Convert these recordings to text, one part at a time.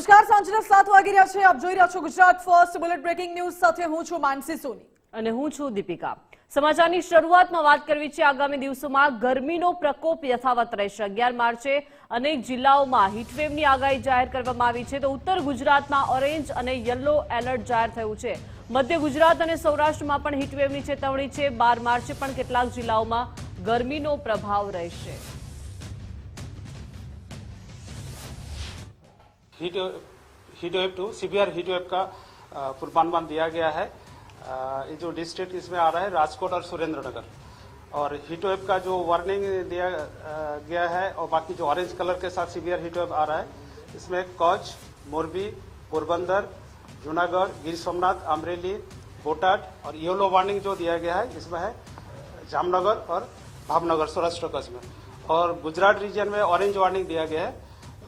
નમસ્કાર, સાંજના 7 વાગી રહ્યા છે. આપ જોઈ રહ્યા છો Gujarat first bullet breaking news સાથે. હું છું માનસી સોની અને હું છું દીપિકા. સમાચારની શરૂઆતમાં વાત કરવી છે આગામી દિવસોમાં ગરમીનો પ્રકોપ યથાવત રહેશે. 11 માર્ચે અનેક જિલ્લાઓમાં હીટવેવની આગાહી જાહેર કરવામાં આવી છે, તો ઉત્તર ગુજરાતમાં ઓરેન્જ અને યલો એલર્ટ જાહેર થયું છે. મધ્ય ગુજરાત અને સૌરાષ્ટ્રમાં પણ હીટવેવની ચેતવણી છે. 12 માર્ચે પણ કેટલાક જિલ્લાઓમાં ગરમીનો પ્રભાવ રહેશે. Heat wave to severe heat wave का पूर्वानुमान दिया गया है. ये जो डिस्ट्रिक्ट इसमें आ रहा है राजकोट और सुरेंद्रनगर, और हीट वेव का जो वार्निंग दिया गया है और बाकी जो ऑरेंज कलर के साथ सीवियर हीट वेव आ रहा है, इसमें कच्छ, मोरबी, पोरबंदर, जूनागढ़, गिर सोमनाथ, अमरेली, बोटाड, और येलो वार्निंग जो दिया गया है इसमें है जामनगर और भावनगर सौराष्ट्र कच्छ में. और गुजरात रीजन में ऑरेंज वार्निंग दिया गया है.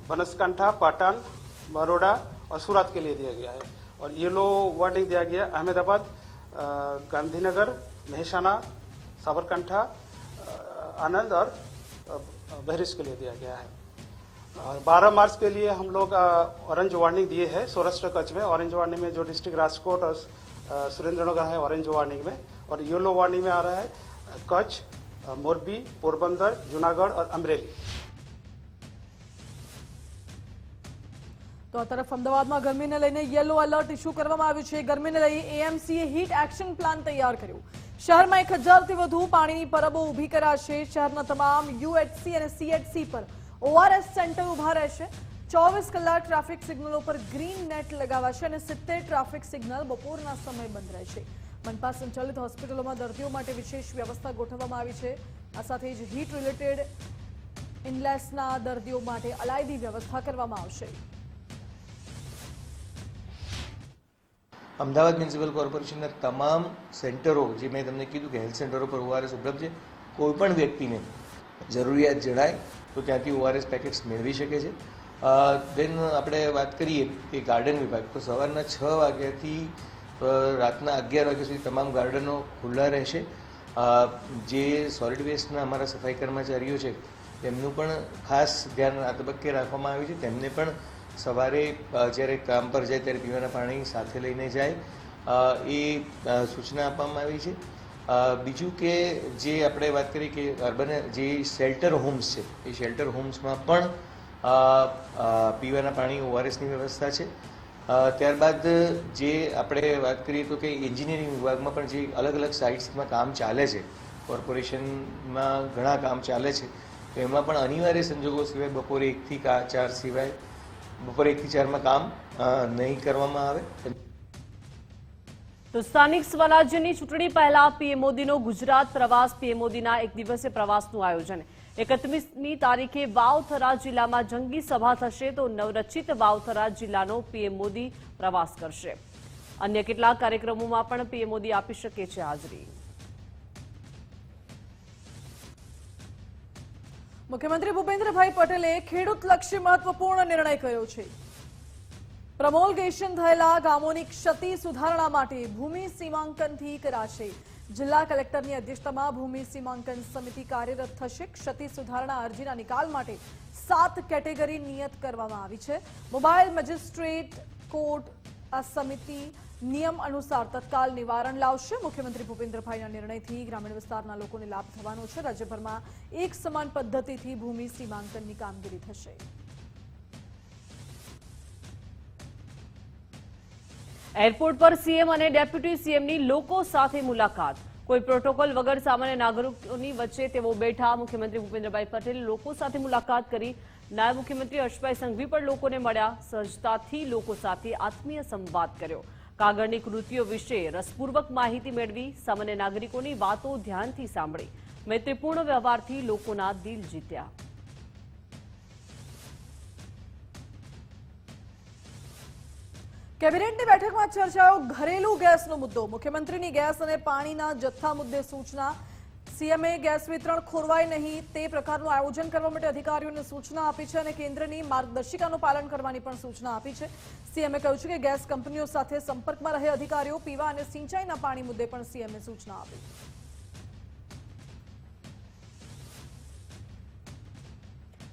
बनासकांठा, पाटन, बड़ौदा और सूरत के लिए दिया गया है. और येलो वार्निंग दिया गया अहमदाबाद, गांधीनगर, मेहसाना, साबरकांठा, आनंद और बहरिच के लिए दिया गया है. और 12 मार्च के लिए हम लोग ऑरेंज वार्निंग दिए हैं सौराष्ट्र कच्छ में. ऑरेंज वार्निंग में जो डिस्ट्रिक्ट राजकोट और सुरेंद्रनगर है ऑरेंज वार्निंग में, और येलो वार्निंग में आ रहा है कच्छ, मोरबी, पोरबंदर, जूनागढ़ और अमरेली. તો આ તરફ અમદાવાદમાં ગરમીને લઈને યલો એલર્ટ ઇસ્યુ કરવામાં આવ્યું છે. ગરમીને લઈ એએમસીએ હીટ એક્શન પ્લાન તૈયાર કર્યો. શહેરમાં 1000થી વધુ પાણીની પરબો ઊભી કરાશે. શહેરના તમામ યુએચસી અને સીએચસી પર ઓઆરએસ સેન્ટર ઊભા રહેશે. 24 કલાક ટ્રાફિક સિગ્નલો પર ગ્રીન નેટ લગાવાશે અને 70 ટ્રાફિક સિગ્નલ બપોરના સમયે બંધ રહેશે. મનપા સંચાલિત હોસ્પિટલોમાં દર્દીઓ માટે વિશેષ વ્યવસ્થા ગોઠવવામાં આવી છે. આ સાથે જ હીટ રિલેટેડ ઇનલેસના દર્દીઓ માટે અલાયદી વ્યવસ્થા કરવામાં આવશે. અમદાવાદ મ્યુનિસિપલ કોર્પોરેશનના તમામ સેન્ટરો, જે મેં તમને કીધું કે હેલ્થ સેન્ટરો પર ઓઆરએસ ઉપલબ્ધ છે. કોઈપણ વ્યક્તિને જરૂરિયાત જણાય તો ત્યાંથી ઓઆરએસ પેકેટ્સ મેળવી શકે છે. દેન આપણે વાત કરીએ કે ગાર્ડન વિભાગ, તો સવારના 6 વાગ્યાથી રાતના 11 વાગ્યા સુધી તમામ ગાર્ડનો ખુલ્લા રહેશે. જે સોલિડ વેસ્ટના અમારા સફાઈ કર્મચારીઓ છે તેમનું પણ ખાસ ધ્યાન આ તબક્કે રાખવામાં આવ્યું છે. તેમને પણ સવારે જ્યારે કામ પર જાય ત્યારે પીવાના પાણી સાથે લઈને જાય, એ સૂચના આપવામાં આવી છે. બીજું કે જે આપણે વાત કરીએ કે અર્બન જે શેલ્ટર હોમ્સ છે, એ શેલ્ટર હોમ્સમાં પણ પીવાના પાણી ઓઆરએસની વ્યવસ્થા છે. ત્યારબાદ જે આપણે વાત કરીએ તો કે એન્જિનિયરિંગ વિભાગમાં પણ જે અલગ અલગ સાઇટ્સમાં કામ ચાલે છે, કોર્પોરેશનમાં ઘણા કામ ચાલે છે, તો એમાં પણ અનિવાર્ય સંજોગો સિવાય બપોરે 1 થી 4 સિવાય બપોરે 1 થી 4માં કામ નહીં કરવામાં આવે. તો સ્થાનિક સ્વરાજ્યની ચૂંટણી પહેલા પીએમ મોદીનો ગુજરાત પ્રવાસ. પીએમ મોદીના એક દિવસીય પ્રવાસનું આયોજન 31મી તારીખે વાવથરા જિલ્લામાં જંગી સભા થશે, તો નવરચિત વાવથરા જિલ્લાનો પીએમ મોદી પ્રવાસ કરશે. અન્ય કેટલાક કાર્યક્રમોમાં પણ પીએમ મોદી આપી શકે છે હાજરી. મુખ્યમંત્રી ભૂપેન્દ્રભાઈ પટેલે ખેડૂતલક્ષી મહત્વપૂર્ણ નિર્ણય કર્યો છે. પ્રમોલ્ગેશન થયેલા ગામોની ક્ષતિ સુધારણા માટે ભૂમિ સીમાંકનથી કરાશે. જિલ્લા કલેક્ટરની અધ્યક્ષતામાં ભૂમિ સીમાંકન સમિતિ કાર્યરત થશે. ક્ષતિ સુધારણા અરજીના નિકાલ માટે 7 કેટેગરી નિયત કરવામાં આવી છે. મોબાઈલ મેજિસ્ટ્રેટ કોર્ટ આ સમિતિ નિયમ અનુસાર તત્કાલ નિવારણ લાવશે. મુખ્યમંત્રી ભૂપેન્દ્રભાઈના નિર્ણયથી ગ્રામીણ વિસ્તારના લોકોને લાભ થવાનો છે. રાજ્યભરમાં એક સમાન પદ્ધતિથી ભૂમિ સીમાંકનની કામગીરી થશે. એરપોર્ટ પર સીએમ અને ડેપ્યુટી સીએમની લોકો સાથે મુલાકાત. કોઈ પ્રોટોકોલ વગર સામાન્ય નાગરિકોની વચ્ચે તેઓ બેઠા. મુખ્યમંત્રી ભૂપેન્દ્રભાઈ પટેલે લોકો સાથે મુલાકાત કરી. નાયબ મુખ્યમંત્રી હર્ષભાઈ સંઘવી પણ લોકોને મળ્યા. સહજતાથી લોકો સાથે આત્મીય સંવાદ કર્યો. કાગળની કૃતિઓ વિશે રસપૂર્વક માહિતી મેળવી. સામાન્ય નાગરિકોની વાતો ધ્યાનથી સાંભળી. મૈત્રીપૂર્ણ વ્યવહારથી લોકોના દિલ જીત્યા. કેબિનેટની બેઠકમાં ચર્ચાયો ઘરેલું ગેસનો મુદ્દો. મુખ્યમંત્રીની ગેસ અને પાણીના જથ્થા મુદ્દે સૂચના. સીએમએ ગેસ વિતરણ ખોરવાય નહીં તે પ્રકારનું આયોજન કરવા માટે અધિકારીઓને સૂચના આપી છે અને કેન્દ્રની માર્ગદર્શિકાનું પાલન કરવાની પણ સૂચના આપી છે. સીએમએ કહ્યું છે કે ગેસ કંપનીઓ સાથે સંપર્કમાં રહે અધિકારીઓ. પીવા અને સિંચાઈના પાણી મુદ્દે પણ સીએમએ સૂચના આપી.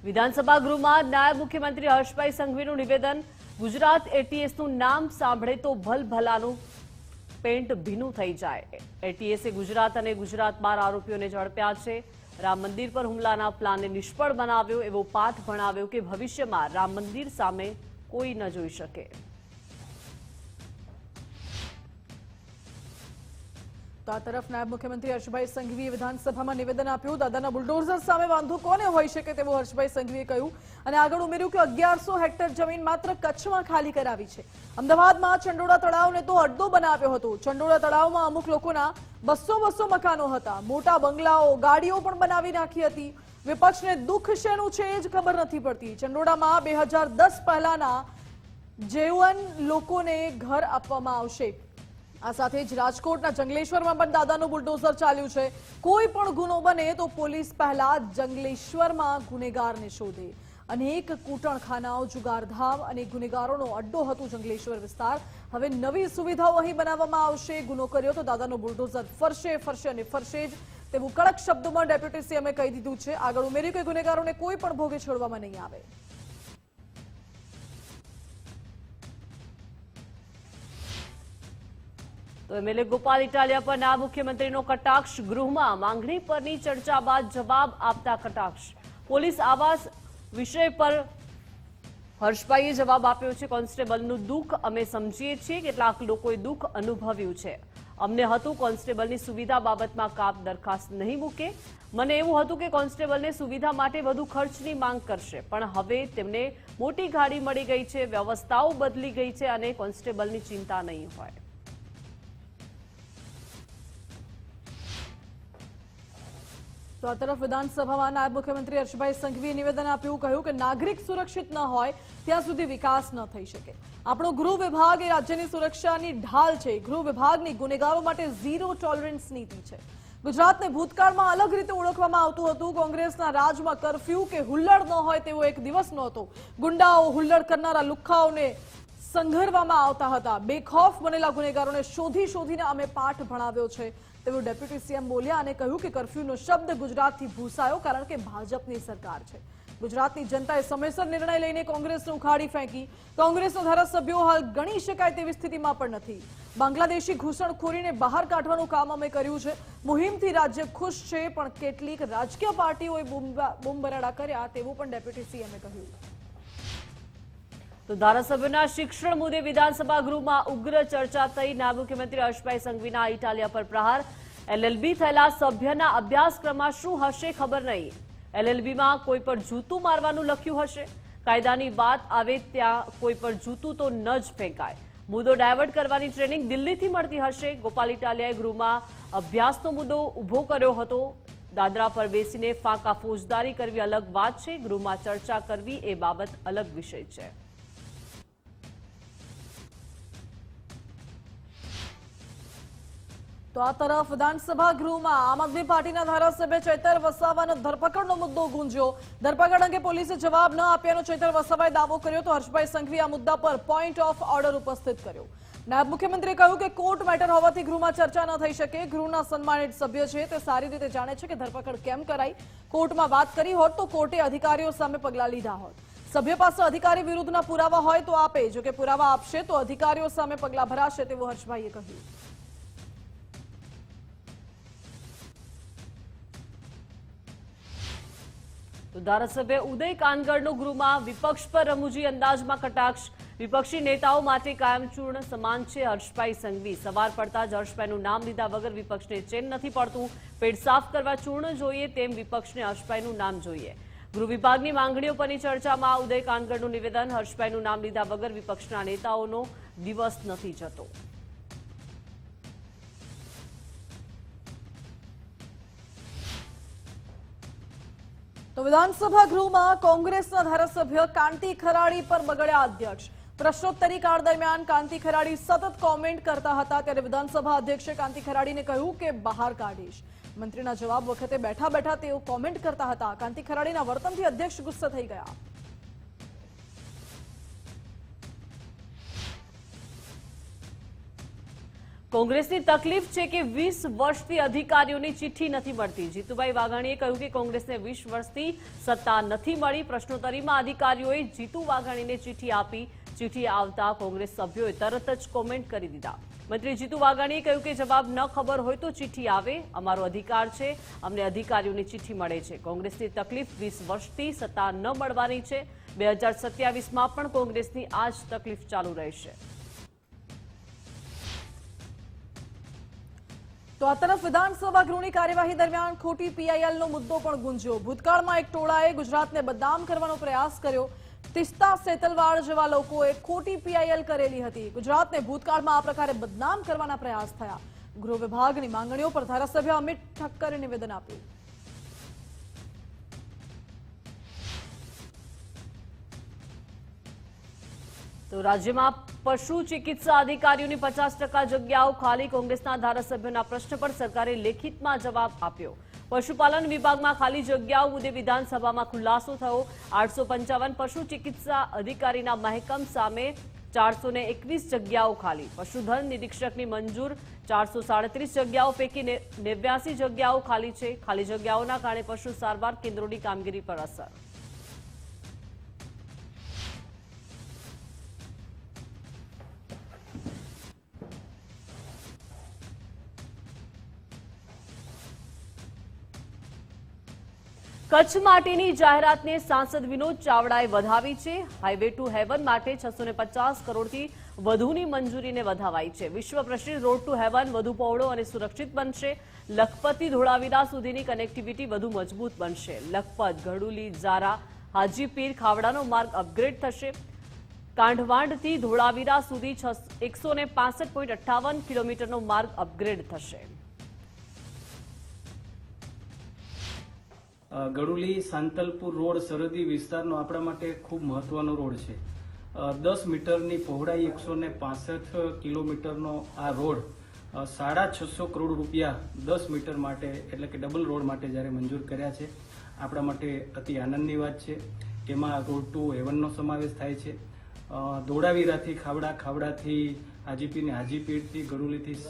વિધાનસભા ગૃહમાં નાયબ મુખ્યમંત્રી હર્ષભાઈ સંઘવીનું નિવેદન. ગુજરાત એટીએસનું નામ સાંભળે તો ભલભલાનું પેન્ટ ભીનું થઈ જાય. એટીએસે ગુજરાત અને ગુજરાત બહાર આરોપીઓને ઝડપ્યા છે. રામ મંદિર પર હુમલાના પ્લાનને નિષ્ફળ બનાવ્યો, એવો પાઠ ભણાવ્યો કે ભવિષ્યમાં રામ મંદિર સામે કોઈ ન જોઈ શકે. તો આ તરફ નાયબ મુખ્યમંત્રી હર્ષભાઈ સંઘવીએ વિધાનસભામાં નિવેદન આપ્યું. દાદાના બુલડોઝર સામે વાંધો કોને હોઈ શકે તેવું હર્ષભાઈ સંઘવીએ કહ્યું અને આગળ ઉમેર્યું કે 1100 હેક્ટર જમીન માત્ર કચ્છમાં ખાલી કરાવી છે. અમદાવાદમાં ચંડોળા તળાવને તો અડ્ડો બનાવ્યો હતો. ચંડોળા તળાવમાં અમુક લોકોના 200 મકાનો હતા. મોટા બંગલાઓ, ગાડીઓ પણ બનાવી નાખી હતી. વિપક્ષને દુઃખ શેનું છે એ જ ખબર નથી પડતી. ચંડોળામાં 2010 પહેલાના જેવન લોકોને ઘર આપવામાં આવશે. આ સાથે જ રાજકોટના જંગલેશ્વરમાં પણ દાદાનું બુલડોઝર ચાલ્યું છે. કોઈ પણ ગુનો બને તો પોલીસ પહેલા જંગલેશ્વરમાં ગુનેગારને શોધે. અનેક કૂટણખાનાઓ, જુગારધામ અને ગુનેગારોનો અડ્ડો હતું જંગલેશ્વર વિસ્તાર. હવે નવી સુવિધાઓ અહીં બનાવવામાં આવશે. ગુનો કર્યો તો દાદાનું બુલડોઝર ફરશે અને ફરશે જ તેવું કડક શબ્દોમાં ડેપ્યુટી સીએમએ કહી દીધું છે. આગળ ઉમેર્યું કે ગુનેગારોને કોઈ પણ ભોગે છોડવામાં નહીં આવે. તો એમએલએ ગોપાલ ઇટાલિયા પર નાયબ મુખ્યમંત્રીનો કટાક્ષ. ગૃહમાં માંગણી પરની ચર્ચા બાદ જવાબ આપતા કટાક્ષ. પોલીસ આવાસ વિષય પર હર્ષભાઈએ જવાબ આપ્યો છે. કોન્સ્ટેબલનું દુઃખ અમે સમજીએ છીએ. કેટલાક લોકોએ દુઃખ અનુભવ્યું છે. અમને હતું કોન્સ્ટેબલની સુવિધા બાબતમાં કાપ દરખાસ્ત નહીં મૂકે. મને એવું હતું કે કોન્સ્ટેબલને સુવિધા માટે વધુ ખર્ચની માંગ કરશે, પણ હવે તેમને મોટી ગાડી મળી ગઈ છે, વ્યવસ્થાઓ બદલી ગઈ છે અને કોન્સ્ટેબલની ચિંતા નહીં હોય. તો આ તરફ વિધાનસભામાં નાયબ મુખ્યમંત્રી હર્ષભાઈ સંઘવીએ નિવેદન આપ્યું. કહ્યું કે નાગરિક સુરક્ષિત ન હોય ત્યાં સુધી વિકાસ ન થઈ શકે. આપણો ગૃહ વિભાગ એ રાજ્યની સુરક્ષાની ઢાલ છે. ગૃહ વિભાગની ગુનેગારો માટે ઝીરો ટોલરન્સ નીતિ છે. ગુજરાતને ભૂતકાળમાં અલગ રીતે ઓળખવામાં આવતું હતું. કોંગ્રેસના રાજમાં કર્ફ્યુ કે હુલ્લડ ન હોય તેવો એક દિવસ નહોતો. ગુંડાઓ, હુલ્લડ કરનારા લુખ્ખાઓને સંઘરવામાં આવતા હતા. બેખૌફ બનેલા ગુનેગારોને શોધીને અમે પાઠ ભણાવ્યો છે તેવું ડેપ્યુટી સીએમ બોલ્યા અને કહ્યું કે કર્ફ્યુનો શબ્દ ગુજરાતથી ભૂસાયો કારણ કે ભાજપની સરકાર છે. ગુજરાતની જનતાએ સમયસર નિર્ણય લઈને કોંગ્રેસને ઉખાડી ફેંકી. કોંગ્રેસના ધારાસભ્યો હાલ ગણી શકાય તેવી સ્થિતિમાં પણ નથી. બાંગ્લાદેશી ઘૂસણખોરીને બહાર કાઢવાનું કામ અમે કર્યું છે. મુહિમથી રાજ્ય ખુશ છે, પણ કેટલીક રાજકીય પાર્ટીઓએ બૂમબરાડા કર્યા તેવું પણ ડેપ્યુટી સીએમએ કહ્યું. તો ધારાસભ્યોના શિક્ષણ મુદ્દે વિધાનસભા ગૃહમાં ઉગ્ર ચર્ચા થઈ. નાયબ મુખ્યમંત્રી હર્ષભાઈ સંઘવીના ઇટાલિયા પર પ્રહાર. એલએલબી થયેલા સભ્યના અભ્યાસક્રમમાં શું હશે ખબર નહીં. એલએલબીમાં કોઈ પર જૂતું મારવાનું લખ્યું હશે. કાયદાની વાત આવે ત્યાં કોઈ પર જૂતું તો ન જ ફેંકાય. મુદ્દો ડાયવર્ટ કરવાની ટ્રેનિંગ દિલ્હીથી મળતી હશે. ગોપાલ ઇટાલિયાએ ગૃહમાં અભ્યાસનો મુદ્દો ઉભો કર્યો હતો. દાદરા પર બેસીને ફાંકા ફોજદારી કરવી અલગ વાત છે. ગૃહમાં ચર્ચા કરવી એ બાબત અલગ વિષય છે. તો આ તરફ વિધાનસભા ગૃહમાં આમ આદમી પાર્ટીના ધારાસભ્ય ચૈતર વસાવાનો ધરપકડનો મુદ્દો ગુંજ્યો. ધરપકડ અંગે પોલીસે જવાબ ન આપ્યાનો ચૈતર વસાવાએ દાવો કર્યો તો હર્ષભાઈ સંઘવી આ મુદ્દા પર પોઈન્ટ ઓફ ઓર્ડર ઉપસ્થિત કર્યો. નાયબ મુખ્યમંત્રીએ કહ્યું કે કોર્ટ મેટર હોવાથી ગૃહમાં ચર્ચા ન થઈ શકે. ગૃહના સન્માનિત સભ્ય છે, તે સારી રીતે જાણે છે કે ધરપકડ કેમ કરાઈ. કોર્ટમાં વાત કરી હોત તો કોર્ટે અધિકારીઓ સામે પગલાં લીધા હોત. સભ્ય પાસે અધિકારી વિરુદ્ધના પુરાવા હોય તો આપે. જો કે પુરાવા આપશે તો અધિકારીઓ સામે પગલાં ભરાશે તેવું હર્ષભાઈએ કહ્યું. તો ધારાસભ્ય ઉદય કાનગડનો ગૃહમાં વિપક્ષ પર રમૂજી અંદાજમાં કટાક્ષ. વિપક્ષી નેતાઓ માટે કાયમચૂર્ણ સમાન છે હર્ષભાઈ સંઘવી. સવાર પડતા જ હર્ષભાઈનું નામ લીધા વગર વિપક્ષને ચેન નથી પડતું. પેટ સાફ કરવા ચૂર્ણ જોઈએ તેમ વિપક્ષને હર્ષભાઈનું નામ જોઈએ. ગૃહ વિભાગની માંગણીઓ પરની ચર્ચામાં ઉદય કાનગડનું નિવેદન. હર્ષભાઈનું નામ લીધા વગર વિપક્ષના નેતાઓનો દિવસ નથી જતો. તો વિધાનસભા ગૃહમાં કોંગ્રેસના ધારાસભ્ય કાંતિ ખરાડી પર બગડ્યા અધ્યક્ષ. પ્રશ્નોત્તરી કાળ દરમિયાન કાંતિ ખરાડી સતત કોમેન્ટ કરતા હતા ત્યારે વિધાનસભા અધ્યક્ષે કાંતિ ખરાડીને કહ્યું કે બહાર કાઢીશ. મંત્રીના જવાબ વખતે બેઠા બેઠા તેઓ કોમેન્ટ કરતા હતા. કાંતિ ખરાડીના વર્તનથી અધ્યક્ષ ગુસ્સે થઈ ગયા. કોંગ્રેસની તકલીફ છે કે 20 વર્ષથી અધિકારીઓની ચિઠ્ઠી નથી મળતી. જીતુભાઈ વાઘાણીએ કહ્યું કે કોંગ્રેસને 20 વર્ષથી સત્તા નથી મળી. પ્રશ્નોત્તરીમાં અધિકારીઓએ જીતુ વાઘાણીને ચિઠ્ઠી આપી. ચિઠ્ઠી આવતા કોંગ્રેસ સભ્યોએ તરત જ કોમેન્ટ કરી દીધા. મંત્રી જીતુ વાઘાણીએ કહ્યું કે જવાબ ન ખબર હોય તો ચિઠ્ઠી આવે, અમારો અધિકાર છે, અમને અધિકારીઓની ચિઠ્ઠી મળે છે. કોંગ્રેસની તકલીફ 20 વર્ષથી સત્તા ન મળવાની છે. 2027માં પણ કોંગ્રેસની આ જ તકલીફ ચાલુ રહેશે. તો આ તરફ વિધાનસભા ગૃહની કાર્યવાહી દરમિયાન ખોટી પીઆઈએલનો મુદ્દો પણ ગુંજ્યો. ભૂતકાળમાં એક ટોળાએ ગુજરાતને બદનામ કરવાનો પ્રયાસ કર્યો. તિસ્તા સેતલવાડ જેવા લોકોએ ખોટી પીઆઈએલ કરેલી હતી. ગુજરાતને ભૂતકાળમાં આ પ્રકારે બદનામ કરવાના પ્રયાસ થયા. ગૃહ વિભાગની માંગણીઓ પર ધારાસભ્ય અમિત ઠક્કરે નિવેદન આપ્યું. તો રાજ્યમાં પશુ ચિકિત્સા અધિકારીઓની 50% જગ્યાઓ ખાલી. કોંગ્રેસના ધારાસભ્યોના પ્રશ્ન પર સરકારે લેખિતમાં જવાબ આપ્યો. પશુપાલન વિભાગમાં ખાલી જગ્યાઓ મુદ્દે વિધાનસભામાં ખુલાસો થયો. 855 પશુ ચિકિત્સા અધિકારીના મહેકમ સામે 421 જગ્યાઓ ખાલી. પશુધન નિરીક્ષકની મંજૂર 437 જગ્યાઓ પૈકી 89 જગ્યાઓ ખાલી છે. ખાલી જગ્યાઓના કારણે પશુ સારવાર કેન્દ્રોની કામગીરી પર અસર. કચ્છ માટેની જાહેરાતને સાંસદ વિનોદ ચાવડાએ વધાવી છે. હાઈવે ટુ હેવન માટે 650 કરોડથી વધુની મંજૂરીને વધાવાઈ છે. વિશ્વ પ્રસિદ્ધ રોડ ટુ હેવન વધુ પહોળો અને સુરક્ષિત બનશે. લખપતથી ધોળાવીરા સુધીની કનેક્ટિવિટી વધુ મજબૂત બનશે. લખપત, ગઢુલી, ઝારા, હાજીપીર, ખાવડાનો માર્ગ અપગ્રેડ થશે. કાંઠવાંડથી ધોળાવીરા સુધી 165.58 કિલોમીટરનો માર્ગ અપગ્રેડ થશે. ગડુલી સાંતલપુર રોડ સરહદી વિસ્તારનો આપણા માટે ખૂબ મહત્વનો રોડ છે. 10 મીટરની પહોળાઈ, 165 કિલોમીટરનો આ રોડ 650 કરોડ રૂપિયા 10 મીટર માટે એટલે કે ડબલ રોડ માટે જ્યારે મંજૂર કર્યા છે, આપણા માટે અતિ આનંદની વાત છે. એમાં રોડ ટુ હેવનનો સમાવેશ થાય છે. ધોળાવીરાથી ખાવડા, ખાવડાથી હાજીપીર ને હાજીપીરથી ગડુલીથી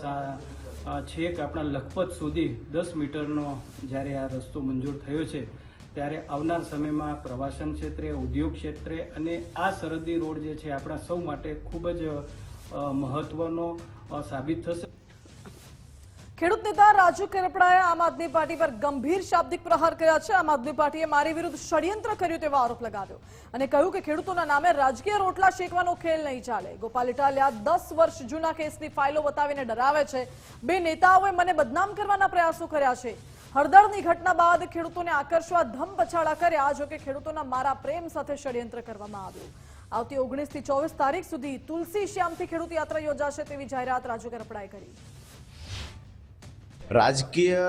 છેક આપણા લખપત સુધી 10 મીટરનો જ્યારે આ રસ્તો મંજૂર થયો છે, ત્યારે આવનાર સમયમાં પ્રવાસન ક્ષેત્રે, ઉદ્યોગ ક્ષેત્રે અને આ સરહદી રોડ જે છે આપણા સૌ માટે ખૂબ જ મહત્વનો સાબિત થશે. ખેડૂત નેતા રાજુ કરપડાએ આમ આદમી પાર્ટી પર ગંભીર શાબ્દિક પ્રહાર કર્યા છે. આમ આદમી પાર્ટીએ મારી વિરુદ્ધ ષડયંત્ર કર્યું તેવો આરોપ લગાવ્યો અને કહ્યું કે ખેડૂતોના નામે રાજકીય રોટલા શેકવાનો ખેલ નહીં ચાલે. ગોપાલ ઇટાલિયા 10 વર્ષ જૂના કેસની ફાઇલો બતાવીને ડરાવે છે. બે નેતાઓએ મને બદનામ કરવાના પ્રયાસો કર્યા છે. હળદળની ઘટના બાદ ખેડૂતોને આકર્ષવા ધમપછાડા કર્યા. જો કે ખેડૂતોના મારા પ્રેમ સાથે ષડયંત્ર કરવામાં આવ્યું. આવતી 19 થી 24 તારીખ સુધી તુલસી શ્યામથી ખેડૂત યાત્રા યોજાશે તેવી જાહેરાત રાજુ કરપડાએ કરી. રાજકીય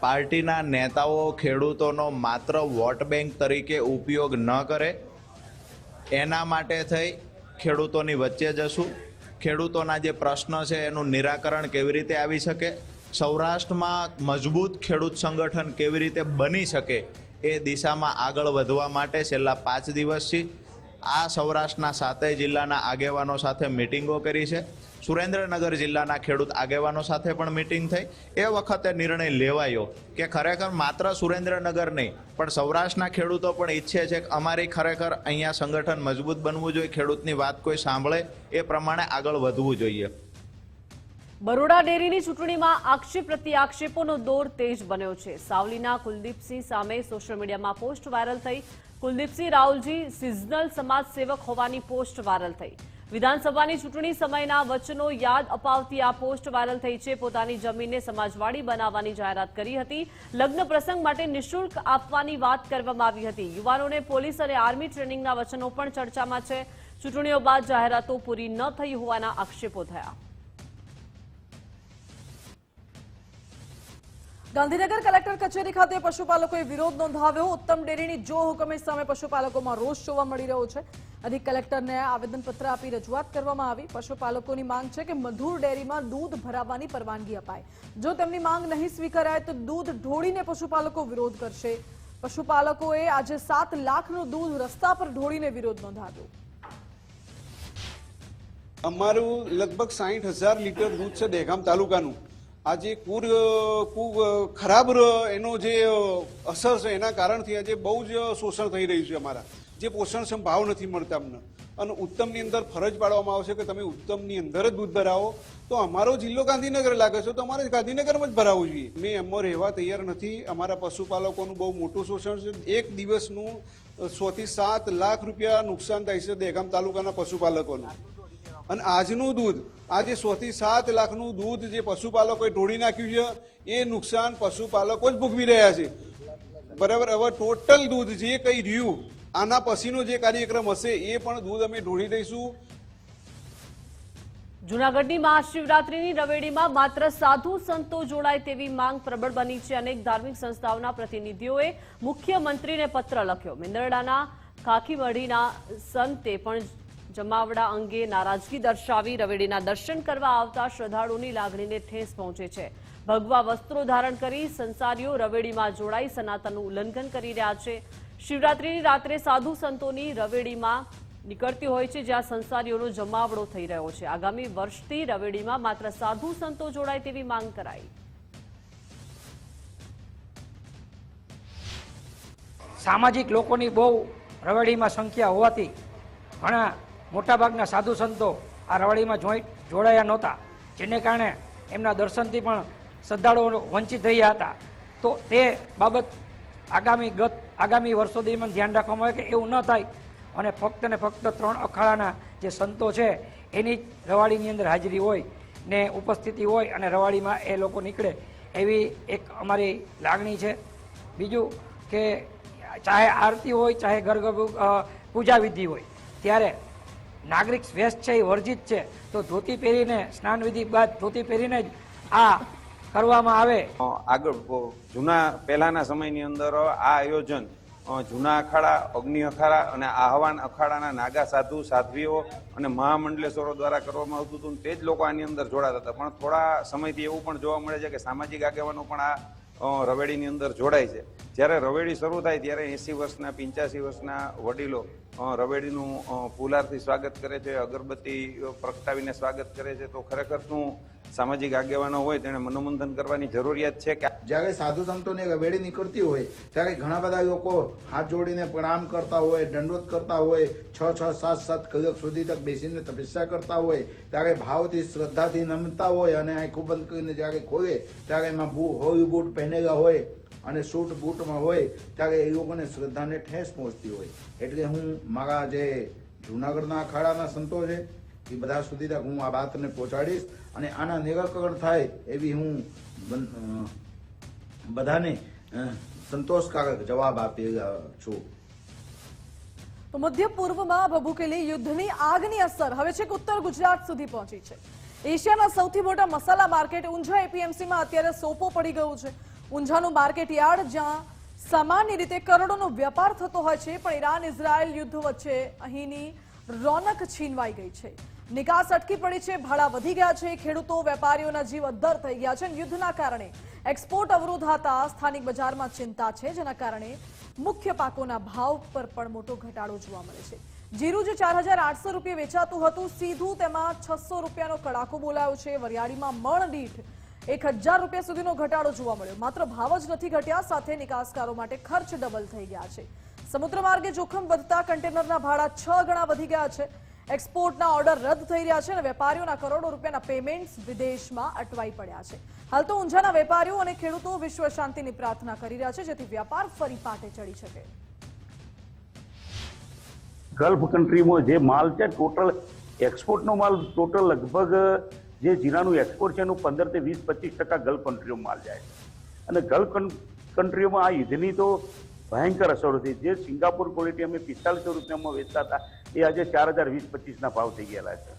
પાર્ટીના નેતાઓ ખેડૂતોનો માત્ર વોટ બેંક તરીકે ઉપયોગ ન કરે, એના માટે થઈ ખેડૂતોની વચ્ચે જશું. ખેડૂતોના જે પ્રશ્ન છે એનું નિરાકરણ કેવી રીતે આવી શકે, સૌરાષ્ટ્રમાં મજબૂત ખેડૂત સંગઠન કેવી રીતે બની શકે, એ દિશામાં આગળ વધવા માટે છેલ્લા 5 દિવસથી આ સૌરાષ્ટ્રના 7 જિલ્લાના આગેવાનો સાથે મિટિંગો કરી છે. સુરેન્દ્રનગર જિલ્લાના ખેડૂત આગેવાનો સાથે પણ મિટિંગ થઈ. એ વખતે નિર્ણય લેવાયો કે ખરેખર માત્ર સુરેન્દ્રનગર નહીં પણ સૌરાષ્ટ્રના ખેડૂતો પણ ઈચ્છે છે કે અમારી ખરેખર અહીંયા સંગઠન મજબૂત બનવું જોઈએ, ખેડૂતની વાત કોઈ સાંભળે, એ પ્રમાણે આગળ વધવું જોઈએ. બરોડા ડેરીની ચૂંટણીમાં આક્ષેપ પ્રત્યાક્ષેપોનો દોર તેજ બન્યો છે. સાવલીના કુલદીપસિંહ સામે સોશિયલ મીડિયામાં પોસ્ટ વાયરલ થઈ. કુલદીપસિંહ રાહુલજી સિઝનલ સમાજ સેવક હોવાની પોસ્ટ વાયરલ થઈ. વિધાનસભાની ચૂંટણી સમયના વચનો યાદ અપાવતી આ પોસ્ટ વાયરલ થઈ છે. પોતાની જમીનને સમાજવાડી બનાવવાની જાહેરાત કરી હતી. લગ્ન પ્રસંગ માટે નિઃશુલ્ક આપવાની વાત કરવામાં આવી હતી. યુવાનોને પોલીસ અને આર્મી ટ્રેનિંગના વચનો પણ ચર્ચામાં છે. ચૂંટણીઓ બાદ જાહેરાતો પૂરી ન થઈ હોવાના આક્ષેપો થયા. ગાંધીનગર કલેક્ટર કચેરી ખાતે પશુપાલકોએ વિરોધ નોંધાવ્યો. ઉત્તમ ડેરીની જો હુકમે સામે પશુપાલકોમાં રોષ જોવા મળી રહ્યો છે. અધિક કલેક્ટરને આવેદનપત્ર આપી રજૂઆત કરવામાં આવી. પશુપાલકોની માંગ છે કે મધુર ડેરીમાં દૂધ ભરાવવાની પરવાનગી અપાય. જો તેમની માંગ નહીં સ્વીકારાય તો દૂધ ઢોળીને પશુપાલકો વિરોધ કરશે. પશુપાલકોએ આજે 7 લાખનું દૂધ રસ્તા પર ઢોળીને વિરોધ નોંધાવ્યો. અમારું લગભગ 60,000 લીટર દૂધ છે દહેગામ તાલુકાનું. આજે ખરાબ એનો જે અસર છે એના કારણથી આજે બહુ જ શોષણ થઈ રહ્યું છે. અમારા જે પોષણક્ષમ ભાવ નથી મળતા અમને. અને ઉત્તમની અંદર ફરજ પાડવામાં આવશે કે તમે ઉત્તમની અંદર જ દૂધ ભરાવો, તો અમારો જિલ્લો ગાંધીનગર લાગે છે તો અમારે ગાંધીનગરમાં જ ભરાવવું જોઈએ. મેં એમાં રહેવા તૈયાર નથી. અમારા પશુપાલકોનું બહુ મોટું શોષણ છે. એક દિવસનું 6 થી 7 લાખ રૂપિયા નુકસાન થાય છે દહેગામ તાલુકાના પશુપાલકોનું. અને આજનું દૂધ, આજે 6 થી 7 લાખનું દૂધ જે પશુપાલકોએ ઢોળી નાખ્યું છે એ નુકસાન પશુપાલકો જ ભોગવી રહ્યા છે. બરાબર. હવે ટોટલ દૂધ જે કંઈ રહ્યું આના પછીનો જે કાર્યક્રમ હશે એ પણ દૂધ અમે ઢોળી દઈશું. જૂનાગઢની મહાશિવરાત્રીની રવેડીમાં માત્ર સાધુ સંતો જોડાય તેવી માંગ પ્રબળ બની છે. અનેક ધાર્મિક સંસ્થાઓના પ્રતિનિધિઓએ મુખ્યમંત્રીને પત્ર લખ્યો. મેંદરડાના ખાખીમઢીના સંતે પણ જમાવડા અંગે નારાજગી દર્શાવી રવેડીના દર્શન કરવા આવતા શ્રદ્ધાળુઓની લાગણીને ઠેસ પહોંચે છે. ભગવા વસ્ત્રો ધારણ કરી સંસારીઓ રવેડીમાં જોડાઈ સનાતનનું ઉલ્લંઘન કરી રહ્યા છે. શિવરાત્રીની રાત્રે સાધુ સંતોની રવેડીમાં નીકળતી હોય છે, જ્યાં સંસારીઓનો જમાવડો થઈ રહ્યો છે. આગામી વર્ષથી રવેડીમાં માત્ર સાધુ સંતો જોડાય તેવી માંગ કરાઈ. સામાજિક લોકોની બહુ રવેડીમાં સંખ્યા હોવાથી ઘણા મોટાભાગના સાધુ સંતો આ રવેડીમાં જોડાયા નહોતા, જેને કારણે એમના દર્શનથી પણ શ્રદ્ધાળુઓ વંચિત રહ્યા હતા. તો તે બાબત આગામી વર્ષો દરમિયાન ધ્યાન રાખવામાં આવે કે એવું ન થાય અને ફક્ત ને ફક્ત 3 અખાડાના જે સંતો છે એની રવાડીની અંદર હાજરી હોય ને ઉપસ્થિતિ હોય અને રવાડીમાં એ લોકો નીકળે એવી એક અમારી લાગણી છે. બીજું કે ચાહે આરતી હોય, ચાહે ઘરગથ્થુ પૂજા વિધિ હોય, ત્યારે નાગરિક વેશ છે એ વર્જિત છે. તો ધોતી પહેરીને, સ્નાન વિધિ બાદ ધોતી પહેરીને જ આ કરવામાં આવે. આગળ જૂના પહેલાના સમયની અંદર આ આયોજન જૂના અખાડા, અગ્નિ અખાડા અને આહવાન અખાડાના નાગા સાધુ સાધ્વીઓ અને મહામંડલેશ્વરો દ્વારા કરવામાં આવતું હતું. તે જ લોકો આની અંદર જોડાતા હતા. પણ થોડા સમયથી એવું પણ જોવા મળે છે કે સામાજિક આગેવાનો પણ આ રવેડીની અંદર જોડાય છે. જ્યારે રવેડી શરૂ થાય ત્યારે 80 વર્ષના 85 વર્ષના વડીલો રવેડીનું ફુલારથી સ્વાગત કરે છે, અગરબત્તી પ્રગટાવીને સ્વાગત કરે છે. તો ખરેખર શું સામાજિક આગેવાનો હોય તેને મનોમંથન કરવાની જરૂરિયાત છે કે જ્યારે સાધુ સંતોની રવેડી નીકળતી હોય ત્યારે ઘણા બધા લોકો હાથ જોડીને પ્રણામ કરતા હોય, દંડવત કરતા હોય, 6-6, 7-7 કલાક સુધી તક બેસીને તપસ્યા કરતા હોય, ત્યારે ભાવથી શ્રદ્ધાથી નમતા હોય અને આંખો બંધ કરીને જ્યારે ખોલે ત્યારે એમાં હોળી બૂટ પહેરેલા હોય અને સૂટ બૂટમાં હોય ત્યારે એ લોકોને શ્રદ્ધાને ઠેસ પહોંચતી હોય. એટલે હું મારા જે જૂનાગઢના અખાડાના સંતો છે એ બધા સુધી તક હું આ વાતને પહોંચાડીશ અને આના નિરાકરણ થાય એવી હું બધાને સંતોષકારક જવાબ આપી છું. તો મધ્ય પૂર્વમાં ભભૂકેલી યુદ્ધની આગની અસર હવે છેક ઉત્તર ગુજરાત સુધી પહોંચી છે. એશિયાના સૌથી મોટા મસાલા માર્કેટ ઊંઝા એપીએમસીમાં અત્યારે સોપો પડી ગયું છે. ઊંઝાનું માર્કેટ યાર્ડ જ્યાં સામાન્ય રીતે કરોડોનો વેપાર થતો હોય છે, પણ ઈરાન ઇઝરાયલ યુદ્ધ વચ્ચે અહીંની રોનક છીનવાઈ ગઈ છે. નિકાસ અટકી પડી છે, ભાડા વધી ગયા છે, ખેડૂતો વેપારીઓના જીવ અદ્ધર થઈ ગયા છે. યુદ્ધના કારણે એક્સપોર્ટ અવરોધાતા સ્થાનિક બજારમાં ચિંતા છે, જેના કારણે મુખ્ય પાકોના ભાવ પર પણ મોટો ઘટાડો જોવા મળે છે. જીરું જે 4800 રૂપિયા વેચાતું હતું સીધું તેમાં 600 રૂપિયાનો કડાકો બોલાયો છે. વરિયાળીમાં મણ દીઠ 1000 રૂપિયા સુધીનો ઘટાડો જોવા મળ્યો. માત્ર ભાવ જ નથી ઘટ્યા, સાથે નિકાસકારો માટે ખર્ચ ડબલ થઈ ગયા છે. સમુદ્ર માર્ગે જોખમ વધતા કન્ટેનરના ભાડા 6 ગણા વધી ગયા છે. એક્સપોર્ટના ઓર્ડર રદ થઈ રહ્યા છે અને વેપારીઓના કરોડો રૂપિયાના પેમેન્ટ્સ વિદેશમાં અટવાઈ પડ્યા છે. હાલ તો ઊંઝાના વેપારીઓ અને ખેડૂતો વિશ્વ શાંતિની પ્રાર્થના કરી રહ્યા છે, જેથી વેપાર ફરી પાટે ચડી શકે. ગલ્ફ કન્ટ્રીમાં જે માલ છે, ટોટલ એક્સપોર્ટનો માલ ટોટલ લગભગ જે જીરાનું એક્સપોર્ટ છે એનું 15 થી 20-25% ગલ્ફ કન્ટ્રીઓમાં માલ જાય છે. અને ગલ્ફ કન્ટ્રીઓમાં આ યુદ્ધની તો ભયંકર અસર હતી. જે સિંગાપુર ક્વોલિટી અમે 4500 રૂપિયામાં વેચતા હતા એ આજે 4020-25ના ભાવ થઈ ગયેલા છે.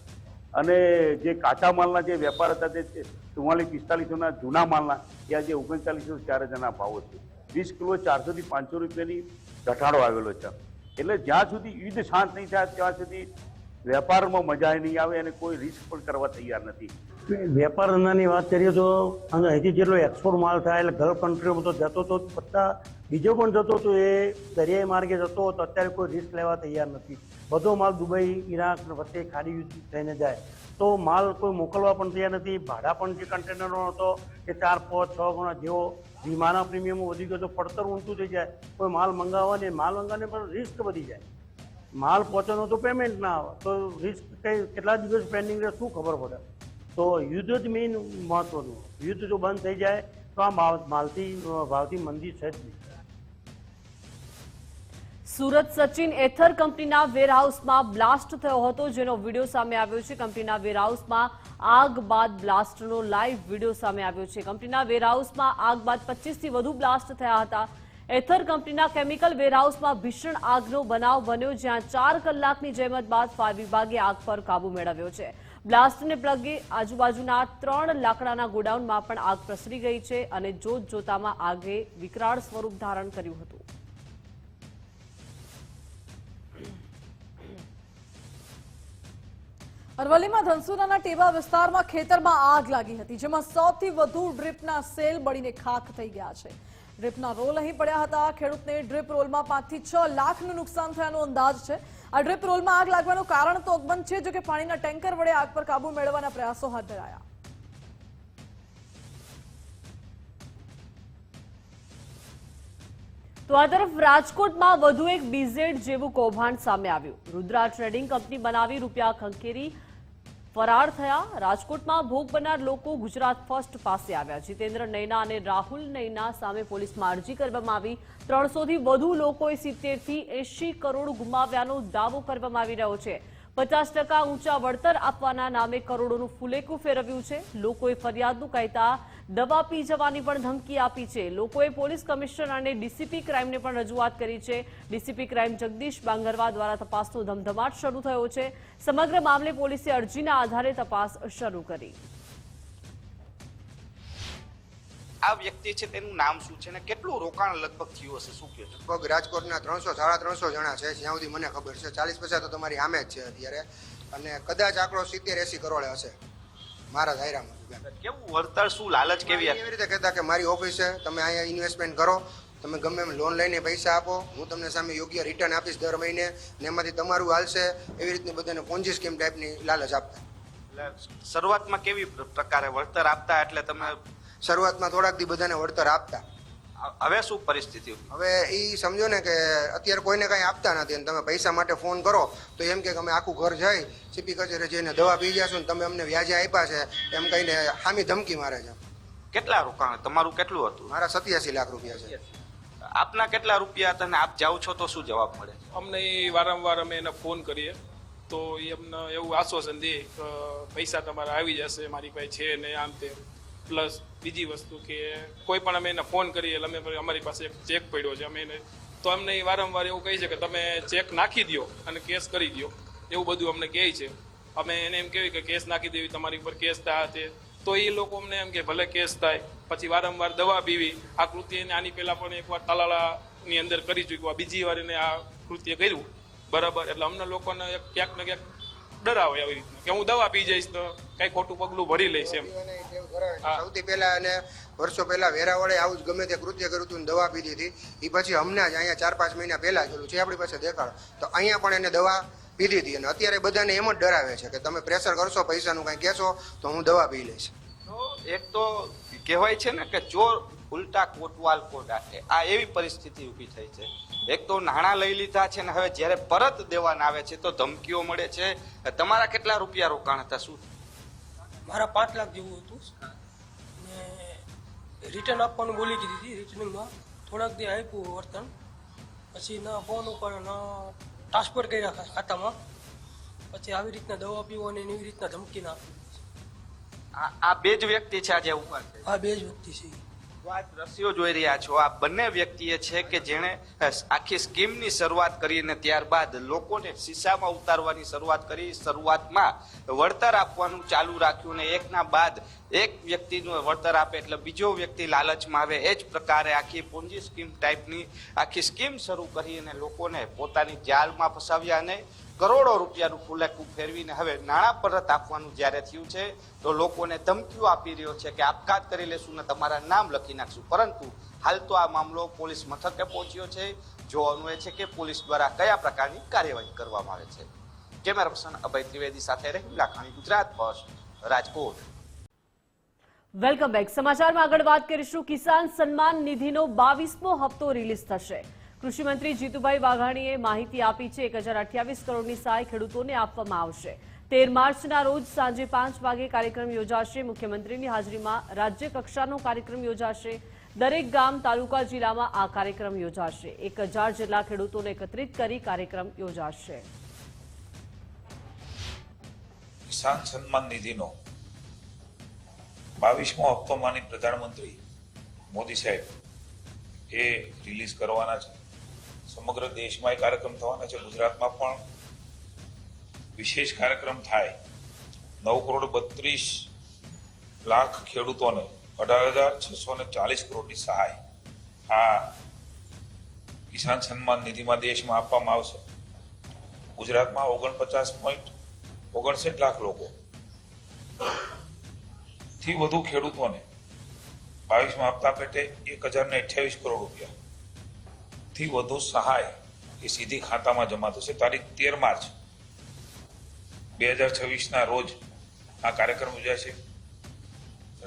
અને જે કાચા માલના જે વેપાર હતા તે 4400-4500ના જૂના માલના એ આજે 3900-4000ના ભાવો છે. 20 કિલો 400 થી 500 રૂપિયાની ઘટાડો આવેલો છે. એટલે જ્યાં સુધી યુદ્ધ શાંત નહીં થાય ત્યાં સુધી વેપારમાં મજા નહીં આવે અને કોઈ રિસ્ક પણ કરવા તૈયાર નથી. વેપાર ધંધાની વાત કરીએ તો અહીંથી જેટલો એક્સપોર્ટ માલ થાય એટલે ગલ્ફ કન્ટ્રીમાં તો જતો તો બધા બીજો પણ જતો તો એ દરિયાઈ માર્ગે જતો તો અત્યારે કોઈ રિસ્ક લેવા તૈયાર નથી. બધો માલ દુબઈ, ઈરાક વચ્ચે ખાડી યુદ્ધ થઈને જાય તો માલ કોઈ મોકલવા પણ તૈયાર નથી. ભાડા પણ જે કન્ટેનરનો હતો એ 4-5-6 ગણા જેવો વિમાના પ્રીમિયમ વધી ગયો તો પડતર ઊંચું થઈ જાય. કોઈ માલ મંગાવવાની પણ રિસ્ક વધી જાય. માલ પહોંચવાનો તો પેમેન્ટ ના આવે તો રિસ્ક કેટલા દિવસ પેન્ડિંગ રહે શું ખબર પડે. તો યુદ્ધ જ મેઇન મહત્વનું. યુદ્ધ જો બંધ થઈ જાય તો આ ભાવથી મંદી છે જ નહીં. સુરત સચિન એથર કંપનીના વેરહાઉસમાં બ્લાસ્ટ થયો હતો, જેનો વિડીયો સામે આવ્યો છે. કંપનીના વેરહાઉસમાં આગ બાદ બ્લાસ્ટનો લાઈવ વિડીયો સામે આવ્યો છે. કંપનીના વેરહાઉસમાં આગ બાદ 25થી વધુ બ્લાસ્ટ થયા હતા. એથર કંપનીના કેમિકલ વેરહાઉસમાં ભીષણ આગનો બનાવ બન્યો, જ્યાં 4 કલાકની જહેમત બાદ ફાયર વિભાગે આગ પર કાબુ મેળવ્યો છે. બ્લાસ્ટને પગલે આજુબાજુના 3 લાકડાના ગોડાઉનમાં પણ આગ પ્રસરી ગઈ છે અને જોતજોતામાં આગે વિકરાળ સ્વરૂપ ધારણ કર્યું હતું. અરવલ્લીમાં ધનસુરાના ટેબા વિસ્તારમાં ખેતરમાં આગ લાગી હતી, જેમાં 100થી વધુ ડ્રીપના સેલ બળીને ખાખ થઈ ગયા છે. ડ્રીપના રોલ અહીં પડ્યા હતા. ખેડૂતને ડ્રીપ રોલમાં 5 થી 6 લાખનું નુકસાન થયાનો અંદાજ છે. આ ડ્રીપ રોલમાં આગ લાગવાનું કારણ તો અકબંધ છે, જો કે પાણીના ટેન્કર વડે આગ પર કાબુ મેળવવાના પ્રયાસો હાથ ધરાયા. તો આ તરફ રાજકોટમાં વધુ એક બીઝેડ જેવું કૌભાંડ સામે આવ્યું. રુદ્રા ટ્રેડિંગ કંપની બનાવી રૂપિયા ખંખેરી ફરાર થયા. રાજકોટમાં ભોગ બનનાર લોકો ગુજરાત ફર્સ્ટ પાસે આવ્યા. જીતેન્દ્ર નૈના અને રાહુલ નૈના સામે પોલીસમાં અરજી કરવામાં આવી. 300થી વધુ લોકોએ 70 થી 80 કરોડ ગુમાવ્યાનો દાવો કરવામાં આવી રહ્યો છે. 50% ઊંચા વળતર આપવાના નામે કરોડોનું ફુલેકું ફેરવ્યું છે. લોકોએ ફરિયાદનું કહેતા દવા પી જવાની પણ ધમકી આપી છે. લોકોએ પોલીસ કમિશનર અને ડીસીપી ક્રાઇમને પણ રજૂઆત કરી છે. ડીસીપી ક્રાઇમ જગદીશ બાંગરવા દ્વારા તપાસનો ધમધમાટ શરૂ થયો છે. સમગ્ર મામલે પોલીસે અરજીના આધારે તપાસ શરૂ કરી. આ વ્યક્તિ છે તેનું નામ શું છે અને કેટલું રોકાણ લગભગ થયું હશે, શું કહે છે? લગભગ રાજકોટના 300-350 જણા છે, જ્યાં સુધી મને ખબર છે. 40-50 તો તમારી આમે જ છે અત્યારે, અને કદાચ આંકડો 70-80 કરોડ હશે મારા દાયરામાં. કેવું વળતર, શું લાલચ કેવી એવી રીતે કહેતા કે મારી ઓફિસ છે, તમે અહીંયા ઇન્વેસ્ટમેન્ટ કરો, તમે ગમે એમ લોન લઈને પૈસા આપો, હું તમને સામે યોગ્ય રિટર્ન આપીશ દર મહિને, ને એમાંથી તમારું હાલશે. એવી રીતની બધાને પોન્જી સ્કીમ ટાઈપની લાલચ આપતા. શરૂઆતમાં કેવી પ્રકારે વળતર આપતા? એટલે તમે શરૂઆતમાં થોડાક દી બધાને વળતર આપતા. હવે શું પરિસ્થિતિ? હવે એ સમજો ને કે અત્યારે કોઈને કાંઈ આપતા નથી, અને તમે પૈસા માટે ફોન કરો તો એમ કે અમે આખું ઘર જઈ સીપી કચેરી જઈને દવા પી જશો ને તમે અમને વ્યાજે આપ્યા છે એમ કહીને હામી ધમકી મારે છે. કેટલા રોકાણ તમારું કેટલું હતું? મારા 87 લાખ રૂપિયા છે. આપના કેટલા રૂપિયા હતા અને આપ જાઓ છો તો શું જવાબ મળે? અમને વારંવાર અમે એને ફોન કરીએ તો એ અમને એવું આશ્વાસન દે કે પૈસા તમારા આવી જશે, મારી પાસે છે ને આમ તે. પ્લસ બીજી વસ્તુ કે કોઈ પણ અમે એને ફોન કરીએ એટલે અમે અમારી પાસે એક ચેક પડ્યો છે, અમે એને તો અમને વારંવાર એવું કહે છે કે તમે ચેક નાખી દો અને કેસ કરી દો, એવું બધું અમને કહે છે. અમે એને એમ કહેવી કે કેસ નાખી દેવી, તમારી ઉપર કેસ થાય તે, તો એ લોકો અમને એમ કે ભલે કેસ થાય. પછી વારંવાર દવા પીવી. આ કૃત્ય એને આની પહેલાં પણ એકવાર તાલાળાની અંદર કરી ચૂક્યું, બીજી વાર એને આ કૃત્ય કર્યું, બરાબર. એટલે અમને લોકોને ક્યાંક ને ક્યાંક ડરાવે આવી રીતના કે હું દવા પી જઈશ તો કઈ ખોટું પગલું ભરી લઈશ એમ. સૌથી પહેલા અને વર્ષો પહેલા વેરાવળે આવું જ ગમે તે કૃત્ય કર્યું હતું, દવા પીધી હતી. એ પછી હમણાં જ અહીંયા 4-5 મહિના પહેલા જોયું છે, આપણી પાસે દેખાડો તો અહીંયા પણ એને દવા પીધી હતી. અને અત્યારે બધાને એમ જ ડરાવે છે કે તમે પ્રેશર કરશો, પૈસાનું કંઈ કહેશો તો હું દવા પી લઈશ. એક તો કહેવાય છે ને કે ચોર ઉલટા કોટવાલ કો ડાકે. આ એવી પરિસ્થિતિ ઊભી થઈ છે. એક તો નાણાં લઈ લીધા છે ને હવે જ્યારે પરત દેવાના આવે છે તો ધમકીઓ મળે છે. તમારા કેટલા રૂપિયા રોકાણ હતા? શું? મારા 5 લાખ જેવું હતું ને રિટર્ન આપવાનું બોલી કીધી હતી. રિટર્નિંગમાં થોડાક દી આપ્યું વર્તન, પછી ના ફોન ઉપર ના ટ્રાન્સફર કર્યા ખાતામાં. પછી આવી રીતના દવા પીવો અને એવી રીતના ધમકી ના આ બે જ વ્યક્તિ છે આજે ઉપર? આ બે જ વ્યક્તિ છે. આ દ્રશ્યો જોઈ રહ્યા છો, આ બંને વ્યક્તિએ છે કે જેણે આખી સ્કીમની શરૂઆત કરી અને ત્યારબાદ લોકોને શીશામાં ઉતારવાની શરૂઆત કરી. શરૂઆતમાં વળતર આપવાનું ચાલુ રાખ્યું ને એકના બાદ એક વ્યક્તિનું વળતર આપે એટલે બીજો વ્યક્તિ લાલચમાં આવે. એ જ પ્રકારે આખી પોન્જી સ્કીમ ટાઈપની આખી સ્કીમ શરૂ કરી અને લોકોને પોતાની જાળમાં ફસાવ્યા અને કરોડો રૂપિયાનું ફુલેકું ફેરવીને હવે નાણાં પરત આપવાનું જ્યારે થયું છે તો લોકોને ધમકીઓ આપી રહ્યો છે કે આપઘાત કરી લેશું ને તમારા નામ લખી નાખશું. પરંતુ હાલ તો આ મામલો પોલીસ મથકે પહોંચ્યો છે. જોવાનું એ છે કે પોલીસ દ્વારા કયા પ્રકારની કાર્યવાહી કરવામાં આવે છે. કેમેરા પર્સન અભય ત્રિવેદી સાથે Rahim Lakhani, Gujarat first, Rajkot. Welcome back. સમાચારમાં આગળ વાત કરીશું. કિસાન સન્માન નિધિનો 22મો હપ્તો રિલીઝ થશે. કૃષિમંત્રી જીતુભાઈ વાઘાણીએ માહિતી આપી છે 1028 કરોડની સહાય ખેડૂતોને આપવામાં આવશે। 13 માર્ચના રોજ સાંજે 5 વાગે કાર્યક્રમ યોજાશે। મુખ્યમંત્રીની હાજરીમાં રાજ્ય કક્ષાનો કાર્યક્રમ યોજાશે। દરેક ગામ તાલુકા જિલ્લામાં આ કાર્યક્રમ યોજાશે। 1000 જેટલા ખેડૂતોને એકત્રિત કરી કાર્યક્રમ યોજાશે। કિસાન સન્માન નિધિનો 22મો હપ્તો માની પ્રધાનમંત્રી મોદી સાહેબ એ રિલીઝ કરવાના છે। સમગ્ર દેશમાં એ કાર્યક્રમ થવાના છે। ગુજરાતમાં પણ વિશેષ કાર્યક્રમ થાય। 9,32,00,000 ખેડૂતોને 18,640 કરોડની સહાય આ કિસાન સન્માન નિધિમાં દેશમાં આપવામાં આવશે। ગુજરાતમાં 49.59 લાખ લોકો થી વધુ ખેડૂતોને 22મા હપ્તા પેટે 1,028 કરોડ રૂપિયા થી વધુ સહાય એ સીધી ખાતામાં જમા થશે। તારીખ 13 માર્ચ 2026ના રોજ આ કાર્યક્રમ યોજાશે।